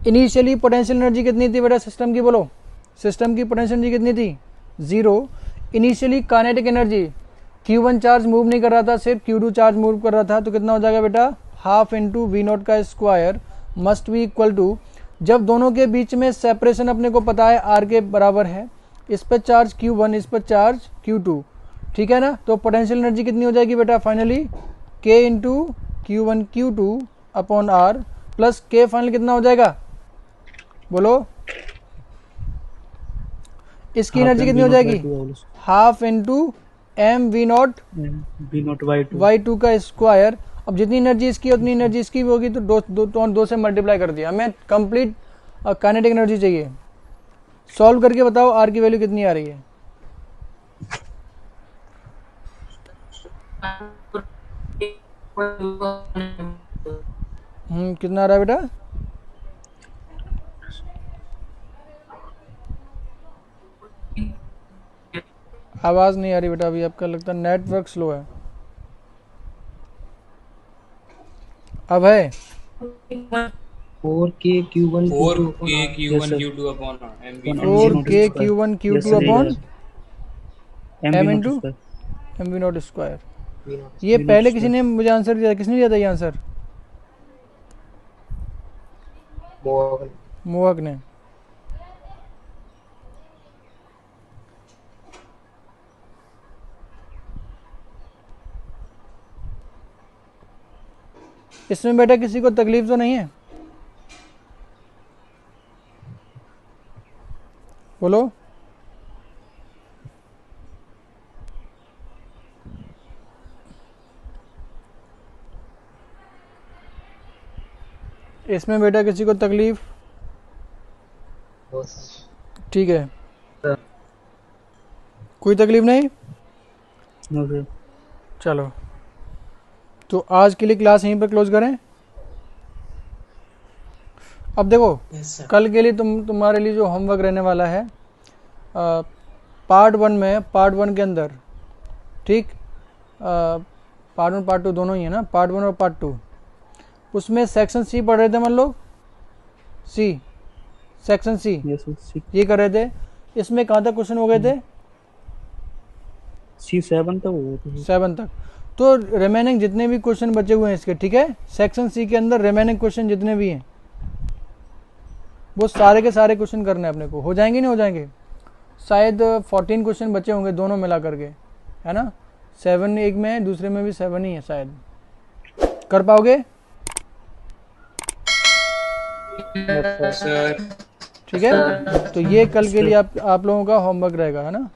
[SPEAKER 1] Initially potential energy कितनी थी बेटा सिस्टम की? बोलो, सिस्टम की पोटेंशियल एनर्जी कितनी थी? 0। Initially kinetic energy Q1 charge move नहीं कर रहा था, सिर्फ Q2 चार्ज मूव कर रहा था, तो कितना हो जाएगा बेटा, हाफ इंटू वी नॉट का square must be equal to, जब दोनों के बीच में सेपरेशन अपने को पता है R के बराबर है, इस पर चार्ज Q1, इस पर चार्ज Q2, ठीक है ना, तो पोटेंशियल एनर्जी कितनी हो जाएगी बेटा finally, K into Q1 Q2 upon R plus K final कितना हो जाएगा, बोलो इसकी एनर्जी कितनी हो जाएगी, half into M V naught Y two का स्क्वायर। अब जितनी एनर्जी इसकी उतनी एनर्जी इसकी भी होगी, तो दो से मल्टीप्लाई कर दिया, हमें कंप्लीट काइनेटिक एनर्जी चाहिए। सॉल्व करके बताओ आर की वैल्यू कितनी आ रही है। कितना आ रहा है बेटा, आवाज नहीं आ रही बेटा अभी, आपका लगता है नेटवर्क स्लो है। अब है
[SPEAKER 5] 4k q1
[SPEAKER 3] Q2 upon MV naught
[SPEAKER 1] 4k Q1 Q2 upon m into M V naught square. ये पहले किसी ने मुझे आंसर दिया, किसने दिया था ये आंसर, मोहक ने। इसमें बेटा किसी को तकलीफ तो नहीं है, बोलो। इसमें बेटा किसी को तकलीफ, ठीक है, कोई तकलीफ नहीं, चलो तो आज के लिए क्लास यहीं पर क्लोज करें। अब देखो कल के लिए तुम्हारे लिए जो होमवर्क रहने वाला है, पार्ट 1 में, पार्ट 1 के अंदर, ठीक, पार्ट 1 पार्ट 2 दोनों ही है ना, पार्ट 1 और पार्ट 2, उसमें सेक्शन सी पढ़ रहे थे मन लोग, सी, सेक्शन सी ये कर रहे थे। इसमें कहाँ तक क्वेश्चन हो गए थे,
[SPEAKER 4] C7 तक हो गए थे,
[SPEAKER 1] 7 तक। तो रिमेनिंग जितने भी क्वेश्चन बचे हुए हैं इसके, ठीक है, सेक्शन सी के अंदर रिमेनिंग क्वेश्चन जितने भी हैं वो सारे के सारे क्वेश्चन करने हैं अपने को, हो जाएंगे नहीं हो जाएंगे, शायद 14 क्वेश्चन बचे होंगे दोनों मिला करके, है ना, 7 एक में है, दूसरे में भी 7 ही है शायद, कर पाओगे,
[SPEAKER 3] सर।
[SPEAKER 1] ठीक है। तो ये कल के लिए आप लोगों का होमवर्क रहेगा, है ना।